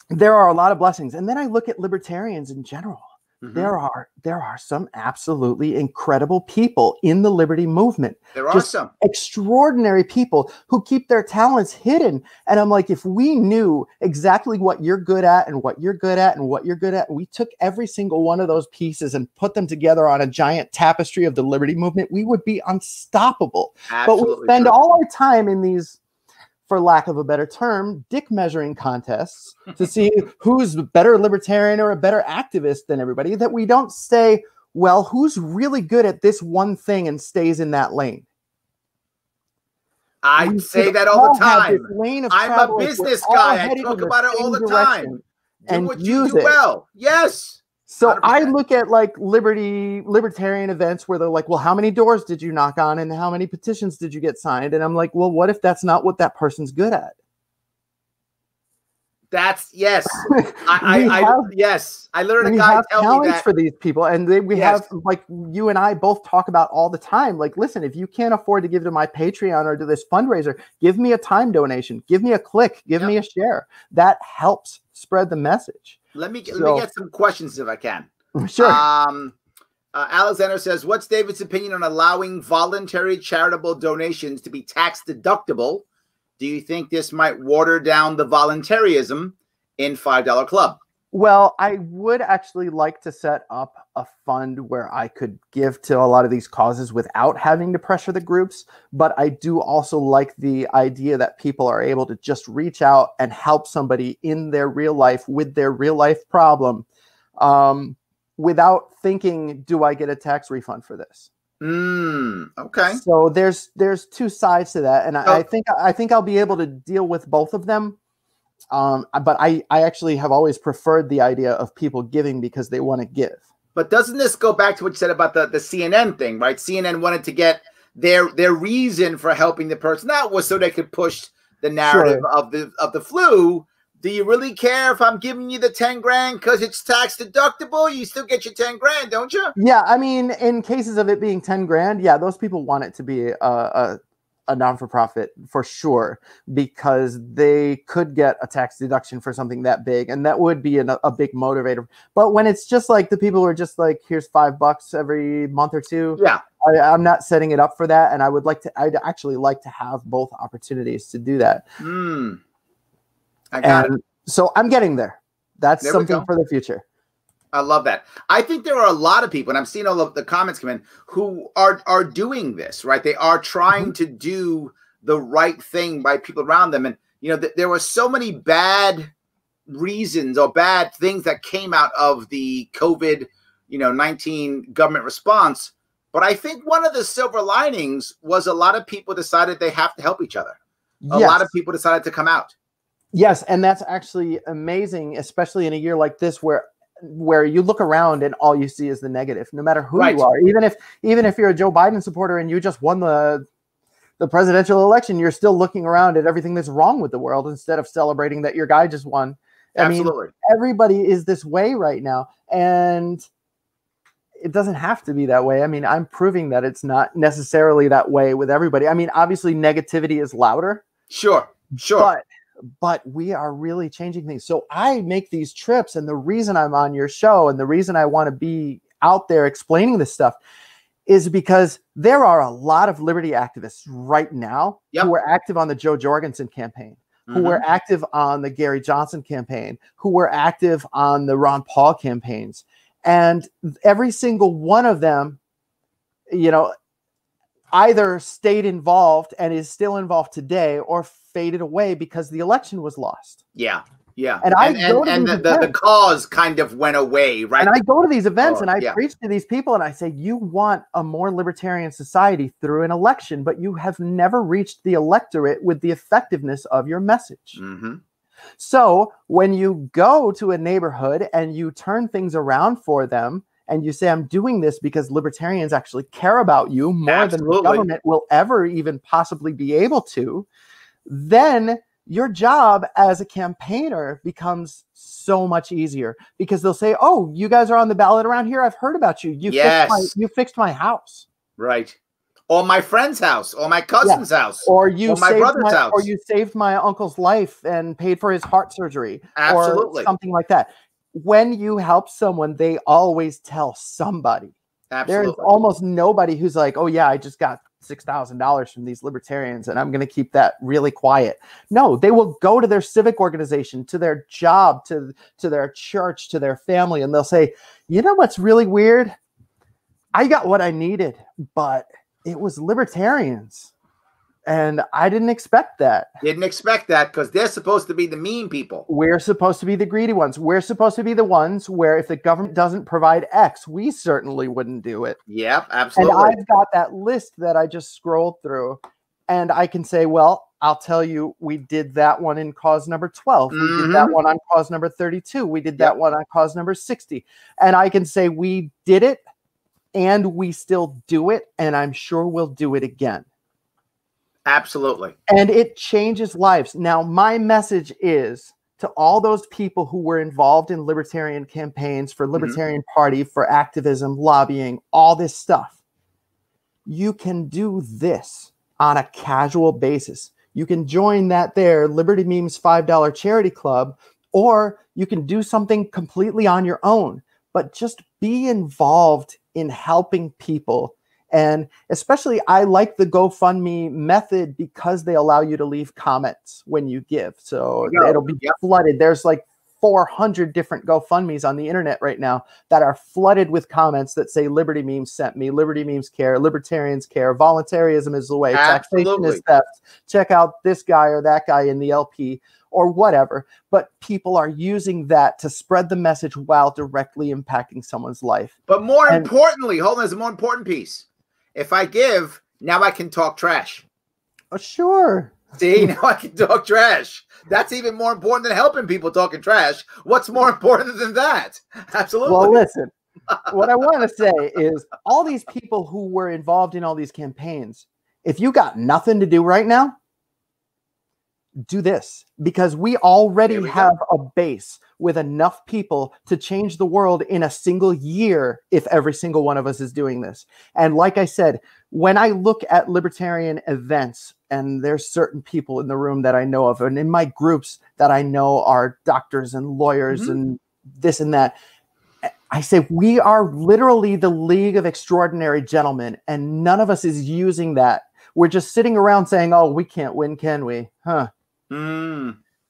there are a lot of blessings. And then I look at libertarians in general. There are some absolutely incredible people in the liberty movement. There are some extraordinary people who keep their talents hidden. And I'm like, if we knew exactly what you're good at and what you're good at and what you're good at, we took every single one of those pieces and put them together on a giant tapestry of the liberty movement, we would be unstoppable. Absolutely. But we spend all our time in these, for lack of a better term, dick measuring contests to see who's a better libertarian or a better activist than everybody, that we don't say, well, who's really good at this one thing and stays in that lane. I say that all the time. I'm a business guy. I talk about it all the time. And what you do well. Yes. So 100%. I look at like libertarian events where they're like, well, how many doors did you knock on and how many petitions did you get signed? And I'm like, well, what if that's not what that person's good at? That's yes. Yes. I literally got talents me that. For these people. And we have, like you and I both talk about all the time. Like, listen, if you can't afford to give to my Patreon or to this fundraiser, give me a time donation, give me a click, give me a share. That helps spread the message. Let me get some questions if I can. Sure. Alexander says, what's David's opinion on allowing voluntary charitable donations to be tax deductible? Do you think this might water down the voluntarism in $5 Club? Well, I would actually like to set up a fund where I could give to a lot of these causes without having to pressure the groups. But I do also like the idea that people are able to just reach out and help somebody in their real life with their real life problem without thinking, do I get a tax refund for this? Okay. So there's two sides to that. And I think I'll be able to deal with both of them. But I actually have always preferred the idea of people giving because they want to give. But doesn't this go back to what you said about the CNN thing, right? CNN wanted to get their reason for helping the person out was so they could push the narrative of the flu. Do you really care if I'm giving you the 10 grand because it's tax deductible? You still get your 10 grand, don't you? Yeah, I mean, in cases of it being 10 grand, yeah, those people want it to be a non-for-profit for sure, because they could get a tax deduction for something that big, and that would be a big motivator. But when it's just like the people who are just like, here's $5 every month or two, I'm not setting it up for that, and I'd actually like to have both opportunities to do that. I got it. So I'm getting there. That's something for the future. I love that. I think there are a lot of people, and I'm seeing all of the comments come in, who are doing this, right? They are trying to do the right thing by people around them. And, you know, there were so many bad reasons or bad things that came out of the COVID, 19 government response. But I think one of the silver linings was a lot of people decided they have to help each other. A Yes. lot of people decided to come out. Yes, and that's actually amazing, especially in a year like this where you look around and all you see is the negative, no matter who Right. you are. Even if you're a Joe Biden supporter and you just won the presidential election, you're still looking around at everything that's wrong with the world instead of celebrating that your guy just won. Absolutely. I mean, everybody is this way right now, and it doesn't have to be that way. I mean, I'm proving that it's not necessarily that way with everybody. I mean, obviously negativity is louder. Sure. But we are really changing things. So I make these trips, and the reason I'm on your show and the reason I want to be out there explaining this stuff is because there are a lot of liberty activists right now who are active on the Joe Jorgensen campaign, who were active on the Gary Johnson campaign, who were active on the Ron Paul campaigns. And every single one of them, you know, either stayed involved and is still involved today or faded away because the election was lost. Yeah. Yeah. And the cause kind of went away, right? And I go to these events and I preach to these people and I say, you want a more libertarian society through an election, but you have never reached the electorate with the effectiveness of your message. Mm-hmm. So when you go to a neighborhood and you turn things around for them and you say, I'm doing this because libertarians actually care about you more than the government will ever even possibly be able to, then your job as a campaigner becomes so much easier because they'll say, oh, you guys are on the ballot around here. I've heard about you. You fixed my house. Right. Or my friend's house, or my cousin's house, or my brother's house, or you saved my uncle's life and paid for his heart surgery, absolutely, or something like that. When you help someone, they always tell somebody. Absolutely. There's almost nobody who's like, oh yeah, I just got $6,000 from these libertarians and I'm going to keep that really quiet. No, they will go to their civic organization, to their job, to their church, to their family, and they'll say, you know what's really weird? I got what I needed, but it was libertarians. And I didn't expect that. Didn't expect that because they're supposed to be the mean people. We're supposed to be the greedy ones. We're supposed to be the ones where if the government doesn't provide X, we certainly wouldn't do it. Yep, absolutely. And I've got that list that I just scrolled through. And I can say, well, I'll tell you, we did that one in cause number 12. We did that one on cause number 32. We did that one on cause number 60. And I can say we did it and we still do it. And I'm sure we'll do it again. Absolutely. And it changes lives. Now, my message is to all those people who were involved in libertarian campaigns, for Libertarian Party, for activism, lobbying, all this stuff. You can do this on a casual basis. You can join that there Liberty Memes $5 charity club, or you can do something completely on your own, but just be involved in helping people. And especially, I like the GoFundMe method because they allow you to leave comments when you give. So it'll be flooded. There's like 400 different GoFundMes on the internet right now that are flooded with comments that say Liberty Memes sent me, Liberty Memes care, Libertarians care, voluntarism is the way, taxation is theft, check out this guy or that guy in the LP or whatever. But people are using that to spread the message while directly impacting someone's life. But more importantly, hold on, there's a more important piece. If I give, now I can talk trash. Oh, sure. See, now I can talk trash. That's even more important than helping people talking trash. What's more important than that? Absolutely. Well, listen, what I want to say is all these people who were involved in all these campaigns, if you got nothing to do right now, do this, because we already have a base with enough people to change the world in a single year if every single one of us is doing this. And like I said, when I look at libertarian events, and there's certain people in the room that I know of, and in my groups that I know are doctors and lawyers and this and that, I say we are literally the League of Extraordinary Gentlemen, and none of us is using that. We're just sitting around saying, oh, we can't win, can we? Huh?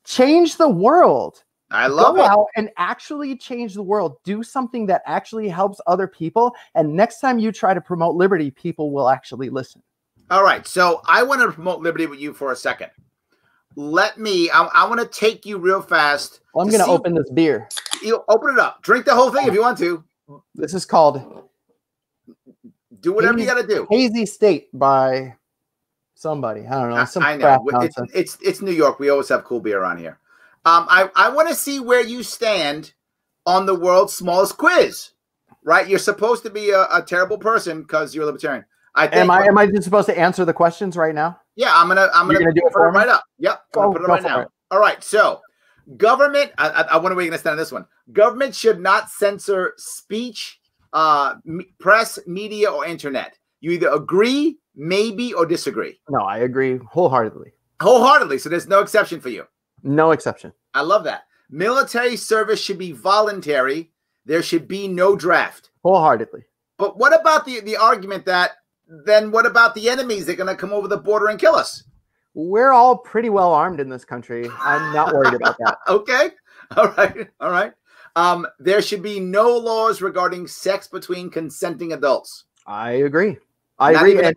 Change the world. I love it. Go out and actually change the world. Do something that actually helps other people. And next time you try to promote liberty, people will actually listen. All right. So I want to promote liberty with you for a second. I want to take you real fast. Well, I'm going to open this beer. You open it up. Drink the whole thing if you want to. This is called Do whatever you got to do. Hazy State by somebody. I don't know. I know. It's New York. We always have cool beer on here. I want to see where you stand on the world's smallest quiz. Right? You're supposed to be a terrible person because you're a libertarian. I think. Am I just supposed to answer the questions right now? Yeah, I'm gonna do it right up. Yep. Put it right now. All right. So, government. I wonder where you're gonna stand on this one. Government should not censor speech, press, media, or internet. You either agree, maybe, or disagree. No, I agree wholeheartedly. Wholeheartedly. So there's no exception for you. No exception. I love that. Military service should be voluntary. There should be no draft. Wholeheartedly. But what about the argument that then what about the enemies that are going to come over the border and kill us? We're all pretty well armed in this country. I'm not worried about that. Okay. All right. All right. There should be no laws regarding sex between consenting adults. I agree. I agree.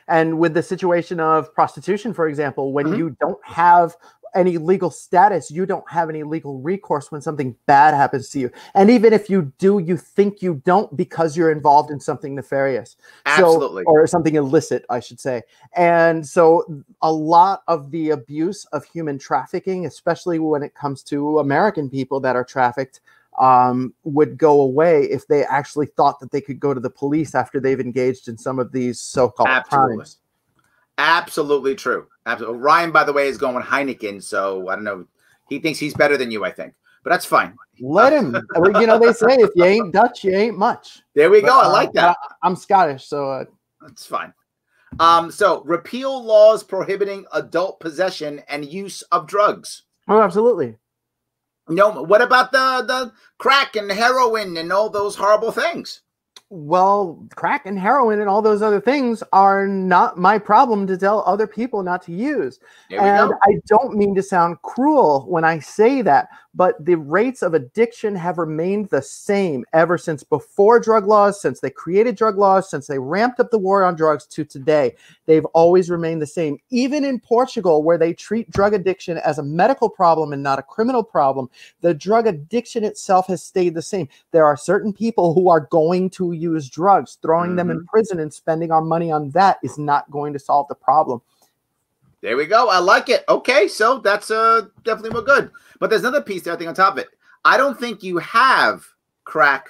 And with the situation of prostitution, for example, when you don't have any legal status, you don't have any legal recourse when something bad happens to you. And even if you do, you think you don't because you're involved in something nefarious. Absolutely. Or something illicit, I should say. And so a lot of the abuse of human trafficking, especially when it comes to American people that are trafficked, would go away if they actually thought that they could go to the police after they've engaged in some of these so-called crimes. Absolutely true. Absolutely. Ryan, by the way, is going with Heineken, so I don't know. He thinks he's better than you, I think, but that's fine. Let him. You know, they say if you ain't Dutch, you ain't much. There we go. I like that. I'm Scottish, so that's fine. So repeal laws prohibiting adult possession and use of drugs. Oh, absolutely. No, what about the crack and heroin and all those horrible things? Well, crack and heroin and all those other things are not my problem to tell other people not to use. And I don't mean to sound cruel when I say that, but the rates of addiction have remained the same ever since before drug laws, since they created drug laws, since they ramped up the war on drugs to today. They've always remained the same. Even in Portugal, where they treat drug addiction as a medical problem and not a criminal problem, the drug addiction itself has stayed the same. There are certain people who are going to use drugs. Throwing them in prison and spending our money on that is not going to solve the problem. There we go. I like it. Okay, so that's definitely more good. But there's another piece there, I think, on top of it. I don't think you have crack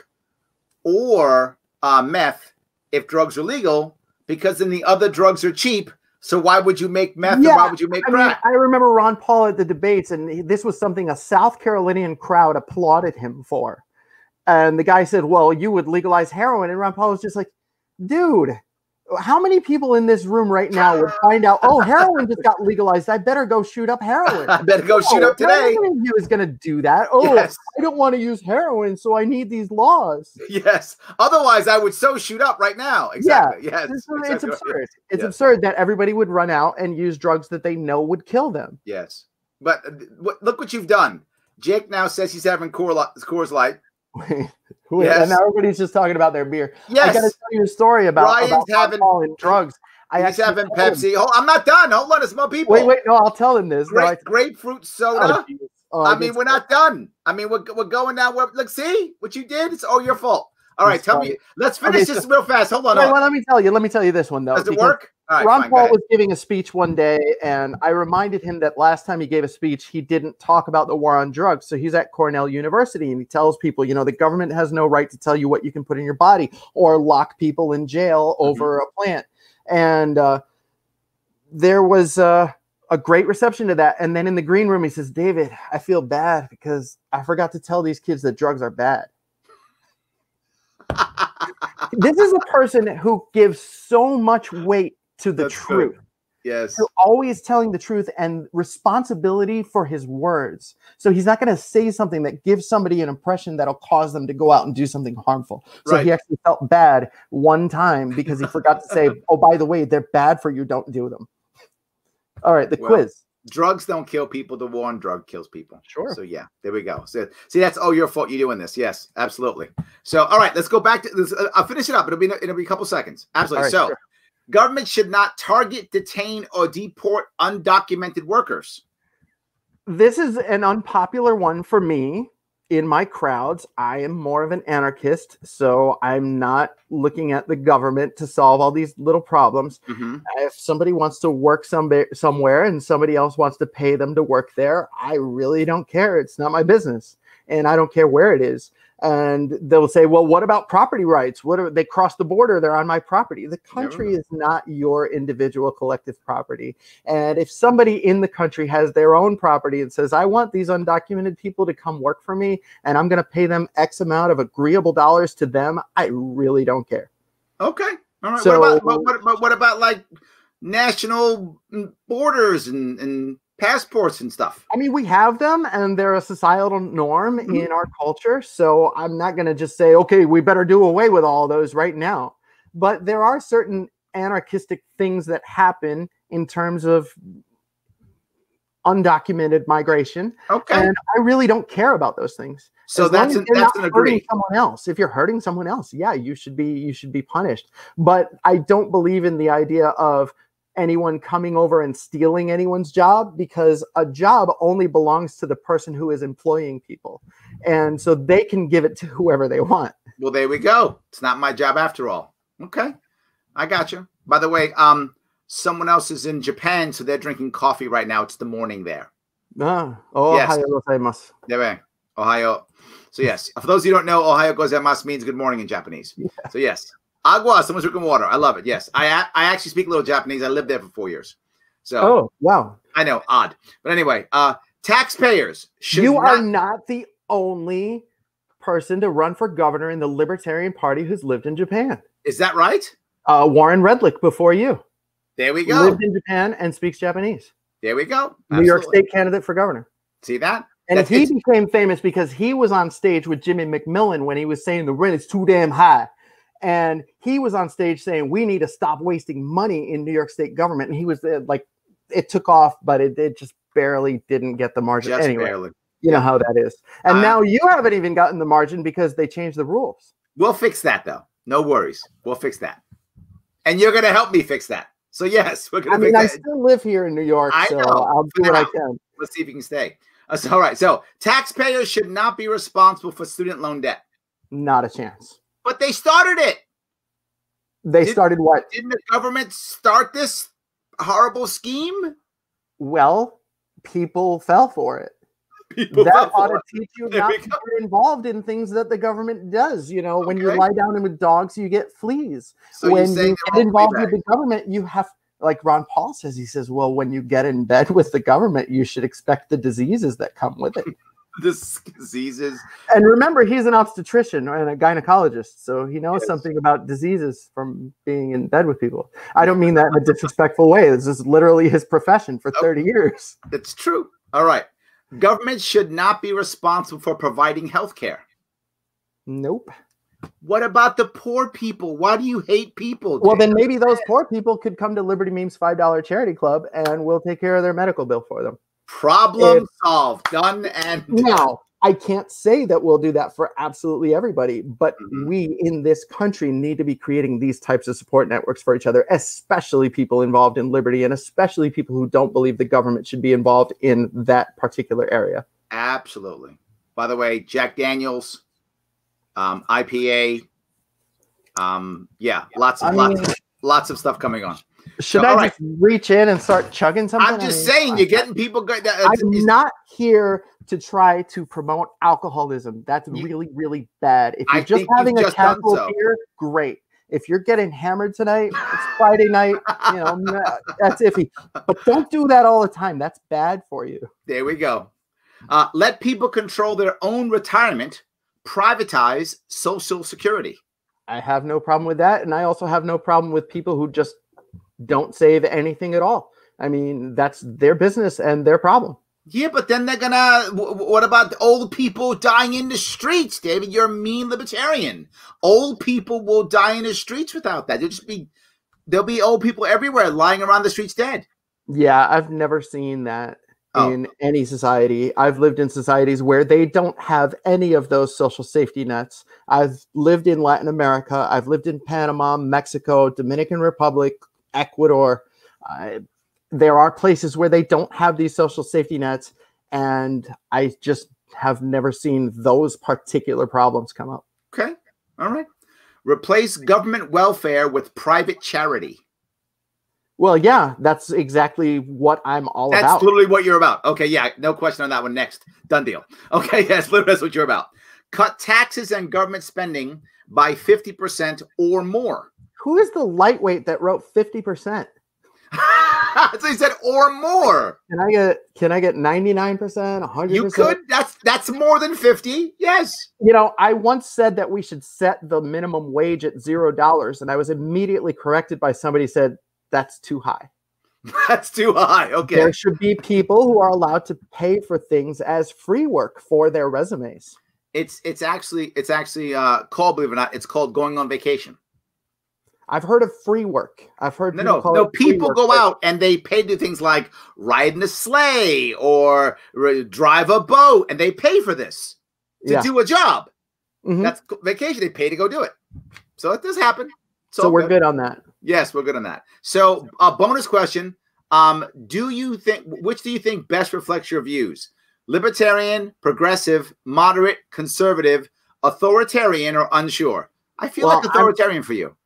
or meth if drugs are legal, because then the other drugs are cheap. So why would you make meth and why would you make crack? I remember Ron Paul at the debates, and this was something a South Carolinian crowd applauded him for. And the guy said, well, you would legalize heroin. And Ron Paul was just like, dude, how many people in this room right now would find out, oh, heroin just got legalized. I better go shoot up heroin. I better go shoot up today. None of you is going to do that. Oh, yes. I don't want to use heroin, so I need these laws. Yes. Otherwise, I would so shoot up right now. Exactly. Yeah. Yes. It's absurd. It's absurd that everybody would run out and use drugs that they know would kill them. Yes. But look what you've done. Jake now says he's having Coors Light. Yes. And now everybody's just talking about their beer. Yes. I got to tell you a story about having and drugs. He's having Pepsi. I'm not done. Hold on, there's more people. Wait. No, I'll tell them this. Grapefruit soda. I mean, we're not done. I mean, we're going down. Look, see what you did? It's all your fault. All right, tell me. Let's finish this real fast. Hold on. Well, let me tell you this one, though. Does it work? All right, Ron Paul was giving a speech one day, and I reminded him that last time he gave a speech, he didn't talk about the war on drugs. So he's at Cornell University, and he tells people, you know, the government has no right to tell you what you can put in your body or lock people in jail over a plant. And there was a great reception to that. And then in the green room, he says, David, I feel bad because I forgot to tell these kids that drugs are bad. This is a person who gives so much weight to the truth. Good. Yes. To always telling the truth and responsibility for his words. So he's not going to say something that gives somebody an impression that'll cause them to go out and do something harmful. So he actually felt bad one time because he forgot to say, oh, by the way, they're bad for you. Don't do them. All right. The quiz. Drugs don't kill people. The war on drug kills people. Sure. So yeah, there we go. So see, that's your fault. You're doing this. Yes, absolutely. So all right, let's go back to this. I'll finish it up. It'll be a couple seconds. Absolutely. So government should not target, detain, or deport undocumented workers. This is an unpopular one for me. in my crowds, I am more of an anarchist, so I'm not looking at the government to solve all these little problems. If somebody wants to work somewhere and somebody else wants to pay them to work there, I really don't care. It's not my business, and I don't care where it is. And they'll say, well, what about property rights? What if they cross the border? They're on my property. The country is not your individual collective property. And if somebody in the country has their own property and says, I want these undocumented people to come work for me, and I'm going to pay them X amount of agreeable dollars to them, I really don't care. Okay. All right. So, what about like national borders and passports and stuff? I mean, we have them, and they're a societal norm in our culture. So I'm not going to just say, okay, we better do away with all those right now. But there are certain anarchistic things that happen in terms of undocumented migration. Okay. And I really don't care about those things. So that's an agree. Someone else. If you're hurting someone else, yeah, you should be punished. But I don't believe in the idea of anyone coming over and stealing anyone's job, because a job only belongs to the person who is employing people. And so they can give it to whoever they want. Well, there we go. It's not my job after all. Okay. I got you. By the way, someone else is in Japan, so they're drinking coffee right now. It's the morning there. Ohayou gozaimasu. There, Ohio. So yes, for those of you who don't know, Ohayou gozaimasu means good morning in Japanese. Yeah. So yes. Agua, someone's drinking water. I love it. Yes. I actually speak a little Japanese. I lived there for 4 years. So oh, wow. I know, odd. But anyway, taxpayers should are not the only person to run for governor in the Libertarian Party who's lived in Japan. Is that right? Warren Redlick before you. There we go. Lived in Japan and speaks Japanese. There we go. Absolutely. New York State candidate for governor. See that? And he became famous because he was on stage with Jimmy McMillan when he was saying the rent is too damn high. And he was on stage saying, we need to stop wasting money in New York State government. And he was like, it took off, but it just barely didn't get the margin. Just anyway, barely. You know how that is. And now you haven't even gotten the margin because they changed the rules. We'll fix that, though. No worries. We'll fix that. And you're going to help me fix that. So, yes, we're going to fix that. I still live here in New York, so I'll do what I can. Let's see if you can stay. So, all right. So, taxpayers should not be responsible for student loan debt. Not a chance. But they started it. Started what? Didn't the government start this horrible scheme? Well, people fell for it. That ought to teach you not to get involved in things that the government does. You know, when you lie down with dogs, you get fleas. So when you get involved with the government, you have, like Ron Paul says, he says, well, when you get in bed with the government, you should expect the diseases that come with it. Diseases. And remember, he's an obstetrician and a gynecologist, so he knows something about diseases from being in bed with people. I don't mean that in a disrespectful way. This is literally his profession for 30 years. It's true. All right. Government should not be responsible for providing health care. Nope. What about the poor people? Why do you hate people? Well, then maybe those poor people could come to Liberty Meme's $5 charity club and we'll take care of their medical bill for them. Problem solved. Done and done. Now, I can't say that we'll do that for absolutely everybody, but we in this country need to be creating these types of support networks for each other, especially people involved in liberty and especially people who don't believe the government should be involved in that particular area. Absolutely. By the way, Jack Daniels, IPA, lots of stuff coming on. Should I just reach in and start chugging something? I'm just saying, you're getting people good. I'm not here to try to promote alcoholism. That's really, really bad. If you're just having a casual beer, great. If you're getting hammered tonight, it's Friday night, you know, that's iffy. But don't do that all the time. That's bad for you. There we go. Let people control their own retirement. Privatize Social Security. I have no problem with that. And I also have no problem with people who just don't save anything at all. I mean, that's their business and their problem. Yeah, but then they're gonna. What about the old people dying in the streets, David? You're a mean libertarian. Old people will die in the streets without that. There'll be old people everywhere lying around the streets dead. Yeah, I've never seen that in any society. I've lived in societies where they don't have any of those social safety nets. I've lived in Latin America. I've lived in Panama, Mexico, Dominican Republic, Ecuador. There are places where they don't have these social safety nets, and I just have never seen those particular problems come up. Okay. All right. Replace government welfare with private charity. Well, yeah, that's exactly what I'm all about. That's literally what you're about. Okay, yeah, no question on that one. Next. Done deal. Okay, yes, literally that's what you're about. Cut taxes and government spending by 50% or more. Who is the lightweight that wrote 50%? So he said or more. Can I get 99%, 100%? You could. That's more than 50. Yes. You know, I once said that we should set the minimum wage at $0, and I was immediately corrected by somebody who said that's too high. That's too high. Okay. There should be people who are allowed to pay for things as free work for their resumes. It's actually called, believe it or not, it's called going on vacation. I've heard of free work. I've heard no. People go out and they pay to do things like ride in a sleigh or drive a boat, and they pay for this to do a job. Mm-hmm. That's vacation. They pay to go do it. So it does happen. So we're good on that. Yes, we're good on that. So a bonus question: which do you think best reflects your views? Libertarian, progressive, moderate, conservative, authoritarian, or unsure? I feel like authoritarian for you.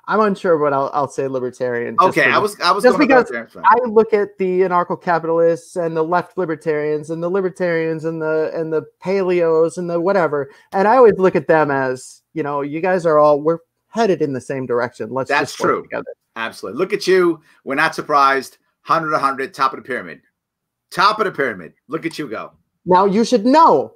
I'm unsure, but I'll say libertarian. Okay, I was just because I look at the anarcho-capitalists and the left libertarians and the libertarians and the paleos and the whatever, and I always look at them as, you know, you guys we're headed in the same direction. That's just true. Work together. Absolutely. Look at you. We're not surprised. 100, top of the pyramid. Top of the pyramid. Look at you go. Now you should know.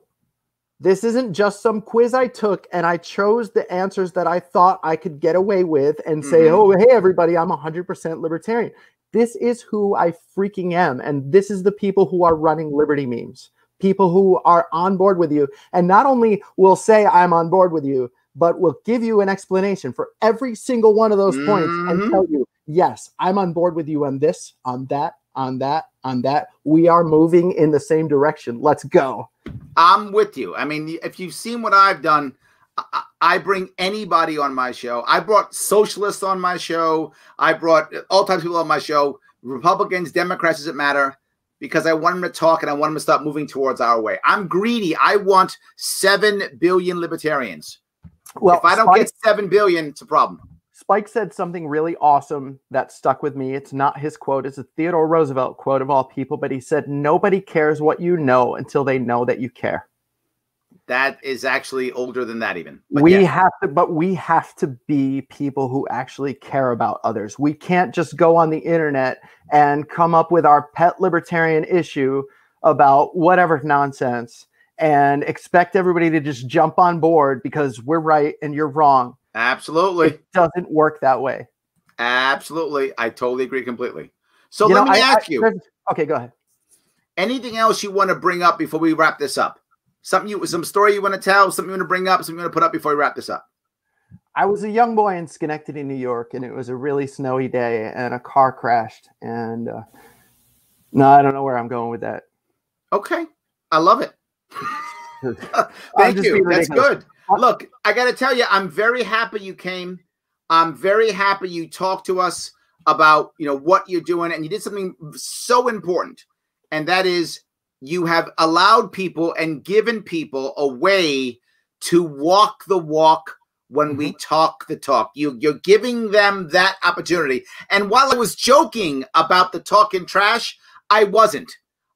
This isn't just some quiz I took and I chose the answers that I thought I could get away with and say, oh, hey, everybody, I'm 100% libertarian. This is who I freaking am. And this is the people who are running Liberty memes, people who are on board with you. And not only will say I'm on board with you, but will give you an explanation for every single one of those points and tell you, yes, I'm on board with you on this, on that, on that, on that. We are moving in the same direction. Let's go. I'm with you. I mean, if you've seen what I've done, I bring anybody on my show. I brought socialists on my show. I brought all types of people on my show. Republicans, Democrats, doesn't matter, because I want them to talk and I want them to start moving towards our way. I'm greedy. I want 7 billion libertarians. Well, if I don't get 7 billion, it's a problem. Spike said something really awesome that stuck with me. It's not his quote. It's a Theodore Roosevelt quote of all people, but he said, nobody cares what you know until they know that you care. That is actually older than that even. But we have to be people who actually care about others. We can't just go on the internet and come up with our pet libertarian issue about whatever nonsense and expect everybody to just jump on board because we're right and you're wrong. Absolutely. It doesn't work that way. Absolutely. I totally agree completely. So let me ask you. Okay, go ahead. Anything else you want to bring up before we wrap this up? Some story you want to tell, something you want to bring up, something you want to put up before we wrap this up? I was a young boy in Schenectady, New York, and it was a really snowy day, and a car crashed. And no, I don't know where I'm going with that. Okay. I love it. Thank you. That's good. Look, I got to tell you, I'm very happy you came. I'm very happy you talked to us about, what you're doing. And you did something so important. And that is you have allowed people and given people a way to walk the walk when we talk the talk. You're giving them that opportunity. And while I was joking about the talking trash, I wasn't.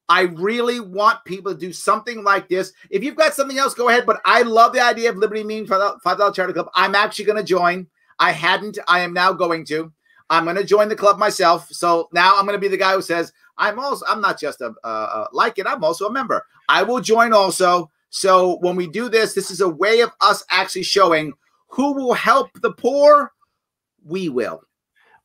I really want people to do something like this. If you've got something else, go ahead. But I love the idea of Liberty Memes $5 Charity Club. I'm actually going to join. I hadn't. I am now going to. I'm going to join the club myself. So now I'm going to be the guy who says, I'm not just like it. I'm also a member. I will join also. So when we do this, this is a way of us actually showing who will help the poor. We will.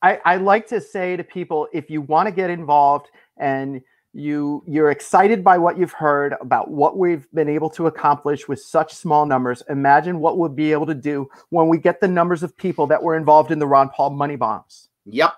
I like to say to people, if you want to get involved and you're excited by what you've heard about what we've been able to accomplish with such small numbers, imagine what we'll be able to do when we get the numbers of people that were involved in the Ron Paul money bombs. Yep.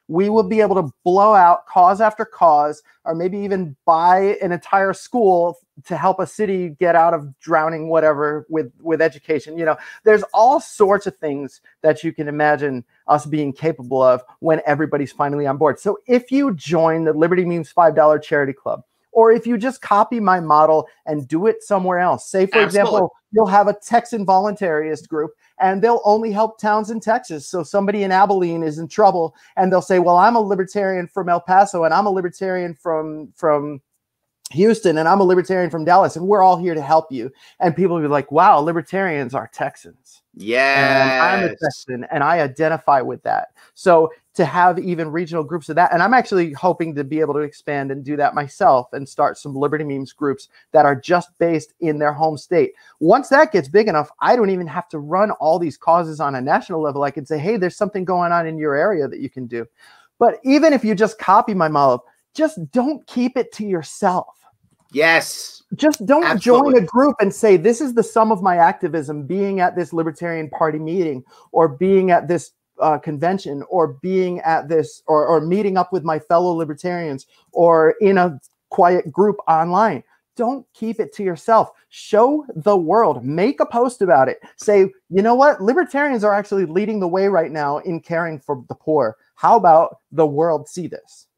We will be able to blow out cause after cause, or maybe even buy an entire school to help a city get out of drowning, whatever, with education. There's all sorts of things that you can imagine us being capable of when everybody's finally on board. So if you join the Liberty Memes $5 Charity Club, or if you just copy my model and do it somewhere else. Say, for example, you'll have a Texan voluntarist group, and they'll only help towns in Texas. So somebody in Abilene is in trouble, and they'll say, well, I'm a libertarian from El Paso, and I'm a libertarian from Houston, and I'm a libertarian from Dallas, and we're all here to help you. And people will be like, wow, libertarians are Texans. Yeah. And I'm a Texan, and I identify with that. So to have even regional groups of that, and I'm actually hoping to be able to expand and do that myself and start some Liberty Memes groups that are just based in their home state. Once that gets big enough, I don't even have to run all these causes on a national level. I can say, hey, there's something going on in your area that you can do. But even if you just copy my model, just don't keep it to yourself. Yes. Just don't join a group and say, this is the sum of my activism, being at this Libertarian Party meeting, or being at this convention, or being at this, or meeting up with my fellow libertarians, or in a quiet group online. Don't keep it to yourself. Show the world. Make a post about it. Say, you know what? Libertarians are actually leading the way right now in caring for the poor. How about the world see this?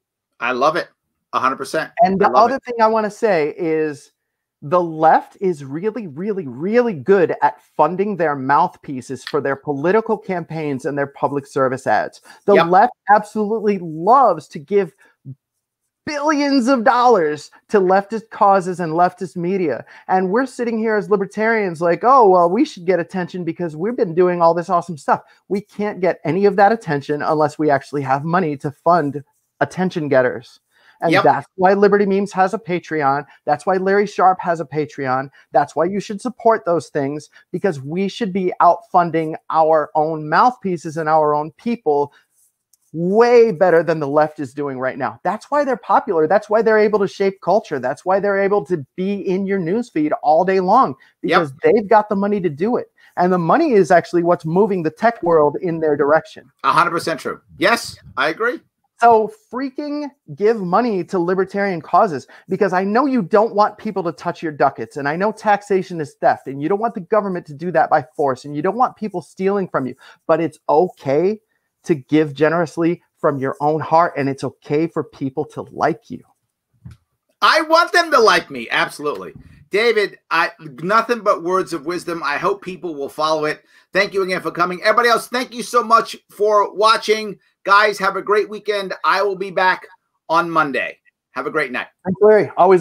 I love it. 100%. And the other thing I want to say is the left is really, really, really good at funding their mouthpieces for their political campaigns and their public service ads. The left absolutely loves to give billions of dollars to leftist causes and leftist media. And we're sitting here as libertarians like, oh, well, we should get attention because we've been doing all this awesome stuff. We can't get any of that attention unless we actually have money to fund attention getters. And that's why Liberty Memes has a Patreon. That's why Larry Sharpe has a Patreon. That's why you should support those things, because we should be out funding our own mouthpieces and our own people way better than the left is doing right now. That's why they're popular. That's why they're able to shape culture. That's why they're able to be in your newsfeed all day long, because they've got the money to do it. And the money is actually what's moving the tech world in their direction. 100% true. Yes, I agree. So freaking give money to libertarian causes, because I know you don't want people to touch your ducats, and I know taxation is theft, and you don't want the government to do that by force, and you don't want people stealing from you, but it's okay to give generously from your own heart, and it's okay for people to like you. I want them to like me. Absolutely. David, nothing but words of wisdom. I hope people will follow it. Thank you again for coming. Everybody else, thank you so much for watching. Guys, have a great weekend. I will be back on Monday. Have a great night. Thanks, Larry. Always a